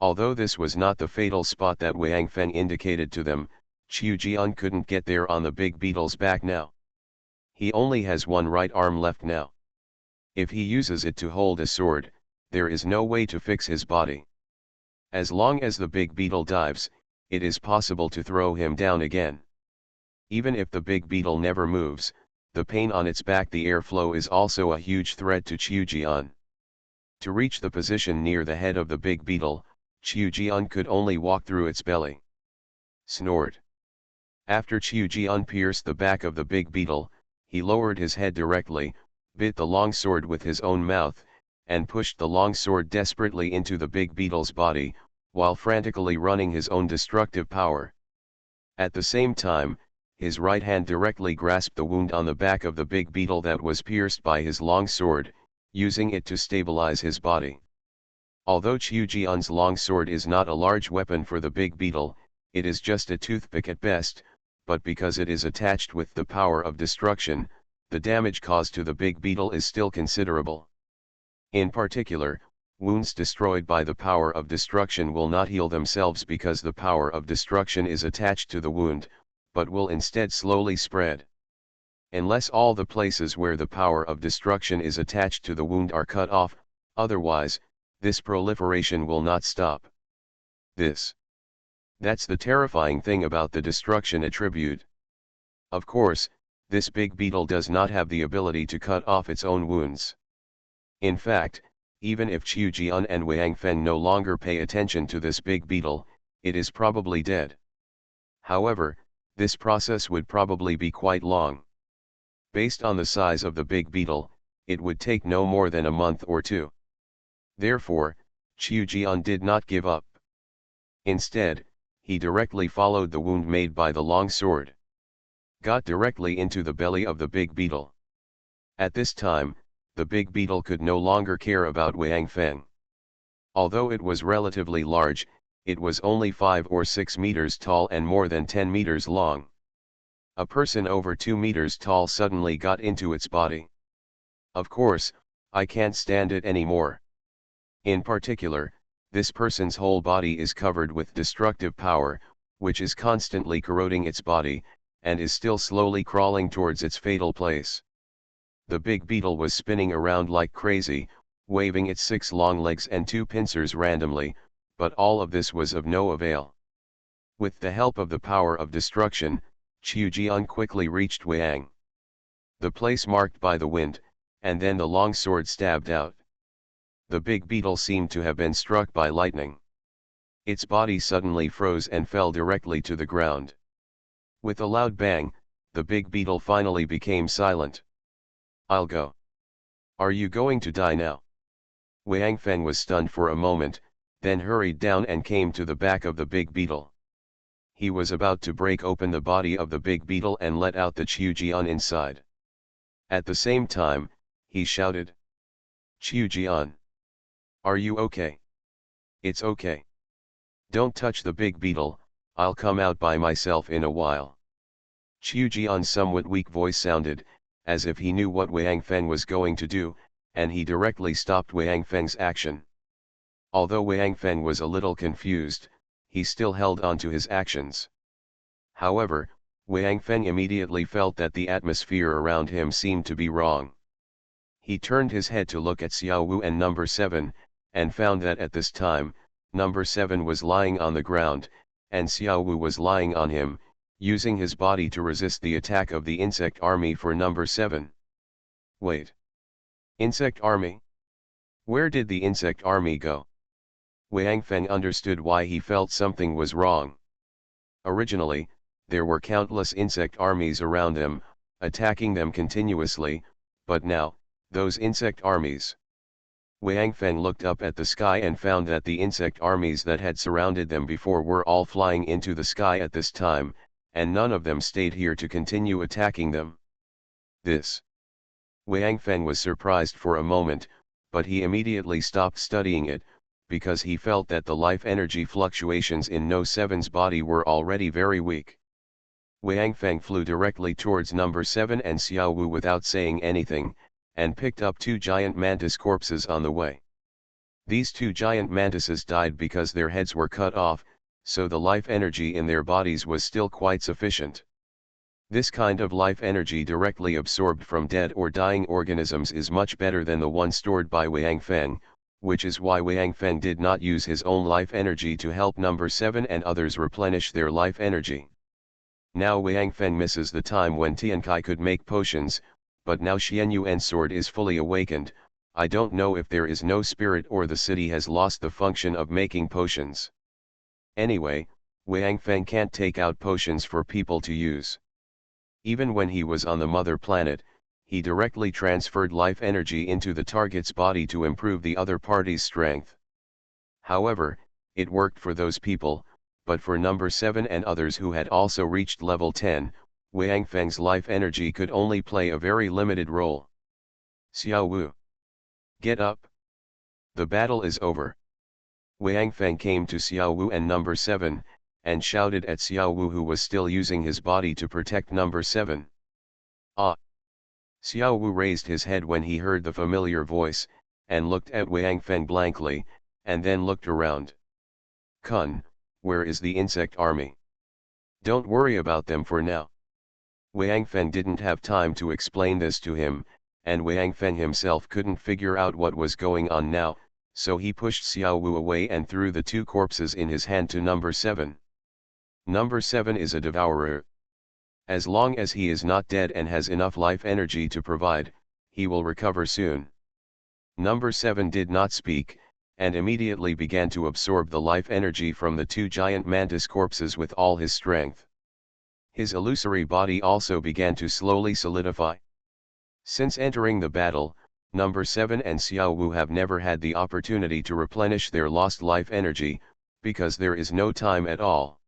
Although this was not the fatal spot that Wang Feng indicated to them, Qiu Jian couldn't get there on the big beetle's back now. He only has one right arm left now. If he uses it to hold a sword, there is no way to fix his body. As long as the big beetle dives, it is possible to throw him down again. Even if the big beetle never moves, the pain on its back, the airflow is also a huge threat to Qiu Jian. To reach the position near the head of the big beetle, Qiu Jian could only walk through its belly. Snort. After Qiu Jian pierced the back of the big beetle, he lowered his head directly, bit the long sword with his own mouth, and pushed the long sword desperately into the big beetle's body, while frantically running his own destructive power. At the same time, his right hand directly grasped the wound on the back of the big beetle that was pierced by his long sword, using it to stabilize his body. Although Qiu Jian's long sword is not a large weapon for the big beetle, it is just a toothpick at best, but because it is attached with the power of destruction, the damage caused to the big beetle is still considerable. In particular, wounds destroyed by the power of destruction will not heal themselves because the power of destruction is attached to the wound, but will instead slowly spread. Unless all the places where the power of destruction is attached to the wound are cut off, otherwise, This proliferation will not stop. That's the terrifying thing about the destruction attribute. Of course, this big beetle does not have the ability to cut off its own wounds. In fact, even if Qiu Jian and Wang Feng no longer pay attention to this big beetle, it is probably dead. However, this process would probably be quite long. Based on the size of the big beetle, it would take no more than a month or two. Therefore, Qiu Jian did not give up. Instead, he directly followed the wound made by the long sword. Got directly into the belly of the big beetle. At this time, the big beetle could no longer care about Wang Feng. Although it was relatively large, it was only 5 or 6 meters tall and more than 10 meters long. A person over 2 meters tall suddenly got into its body. Of course, I can't stand it anymore. In particular, this person's whole body is covered with destructive power, which is constantly corroding its body, and is still slowly crawling towards its fatal place. The big beetle was spinning around like crazy, waving its 6 long legs and 2 pincers randomly, but all of this was of no avail. With the help of the power of destruction, Qiu Jian quickly reached Wang, the place marked by the wind, and then the long sword stabbed out. The big beetle seemed to have been struck by lightning. Its body suddenly froze and fell directly to the ground. With a loud bang, the big beetle finally became silent. I'll go. Are you going to die now? Wang Feng was stunned for a moment, then hurried down and came to the back of the big beetle. He was about to break open the body of the big beetle and let out the Qiu Jian inside. At the same time, he shouted, "Qiu Jian! Are you okay?" "It's okay. Don't touch the big beetle, I'll come out by myself in a while." Qiu Jian's somewhat weak voice sounded, as if he knew what Wang Feng was going to do, and he directly stopped Wang Feng's action. Although Wang Feng was a little confused, he still held on to his actions. However, Wang Feng immediately felt that the atmosphere around him seemed to be wrong. He turned his head to look at Xiao Wu and number 7, and found that at this time, number 7 was lying on the ground, and Xiao Wu was lying on him, using his body to resist the attack of the insect army for number 7. Wait. Insect army? Where did the insect army go? Wang Feng understood why he felt something was wrong. Originally, there were countless insect armies around them, attacking them continuously, but now, those insect armies. Wang Feng looked up at the sky and found that the insect armies that had surrounded them before were all flying into the sky at this time, and none of them stayed here to continue attacking them. Wang Feng was surprised for a moment, but he immediately stopped studying it, because he felt that the life energy fluctuations in No 7's body were already very weak. Wang Feng flew directly towards number 7 and Xiao Wu without saying anything, and picked up 2 giant mantis corpses on the way. These 2 giant mantises died because their heads were cut off, so the life energy in their bodies was still quite sufficient. This kind of life energy directly absorbed from dead or dying organisms is much better than the one stored by Wang Feng, which is why Wang Feng did not use his own life energy to help number 7 and others replenish their life energy. Now Wang Feng misses the time when Tiankai could make potions, but now Xianyuan's sword is fully awakened. I don't know if there is no spirit or the city has lost the function of making potions. Anyway, Wang Feng can't take out potions for people to use. Even when he was on the mother planet, he directly transferred life energy into the target's body to improve the other party's strength. However, it worked for those people, but for number 7 and others who had also reached level 10, Wang Feng's life energy could only play a very limited role. Xiao Wu, get up. The battle is over. Wang Feng came to Xiao Wu and number 7, and shouted at Xiao Wu, who was still using his body to protect number 7. Ah! Xiao Wu raised his head when he heard the familiar voice, and looked at Wang Feng blankly, and then looked around. Kun, where is the insect army? Don't worry about them for now. Wang Feng didn't have time to explain this to him, and Wang Feng himself couldn't figure out what was going on now, so he pushed Xiao Wu away and threw the two corpses in his hand to number 7. Number 7 is a devourer. As long as he is not dead and has enough life energy to provide, he will recover soon. Number 7 did not speak, and immediately began to absorb the life energy from the two giant mantis corpses with all his strength. His illusory body also began to slowly solidify. Since entering the battle, number 7 and Xiao Wu have never had the opportunity to replenish their lost life energy, because there is no time at all.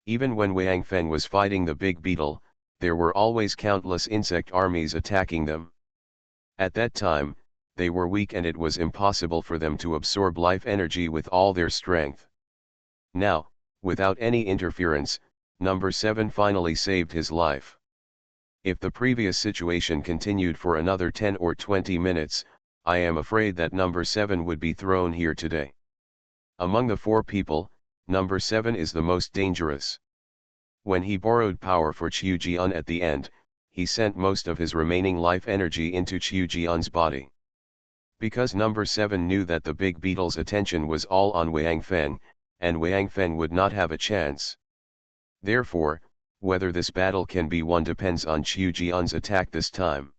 Even when Wang Feng was fighting the big beetle, there were always countless insect armies attacking them. At that time, they were weak and it was impossible for them to absorb life energy with all their strength. Now, without any interference, number 7 finally saved his life. If the previous situation continued for another 10 or 20 minutes, I am afraid that number 7 would be thrown here today. Among the 4 people, number 7 is the most dangerous. When he borrowed power for Qiu Jian at the end, he sent most of his remaining life energy into Qiu Jian's body. Because number 7 knew that the big beetle's attention was all on Wang Feng, and Wang Feng would not have a chance. Therefore, whether this battle can be won depends on Qiu Jian's attack this time.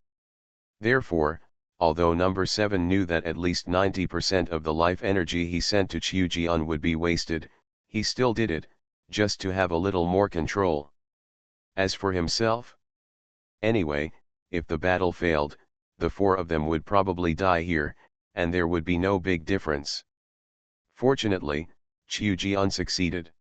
Therefore, although number 7 knew that at least 90% of the life energy he sent to Qiu Jian would be wasted, he still did it, just to have a little more control. As for himself? Anyway, if the battle failed, the 4 of them would probably die here, and there would be no big difference. Fortunately, Qiu Jian succeeded.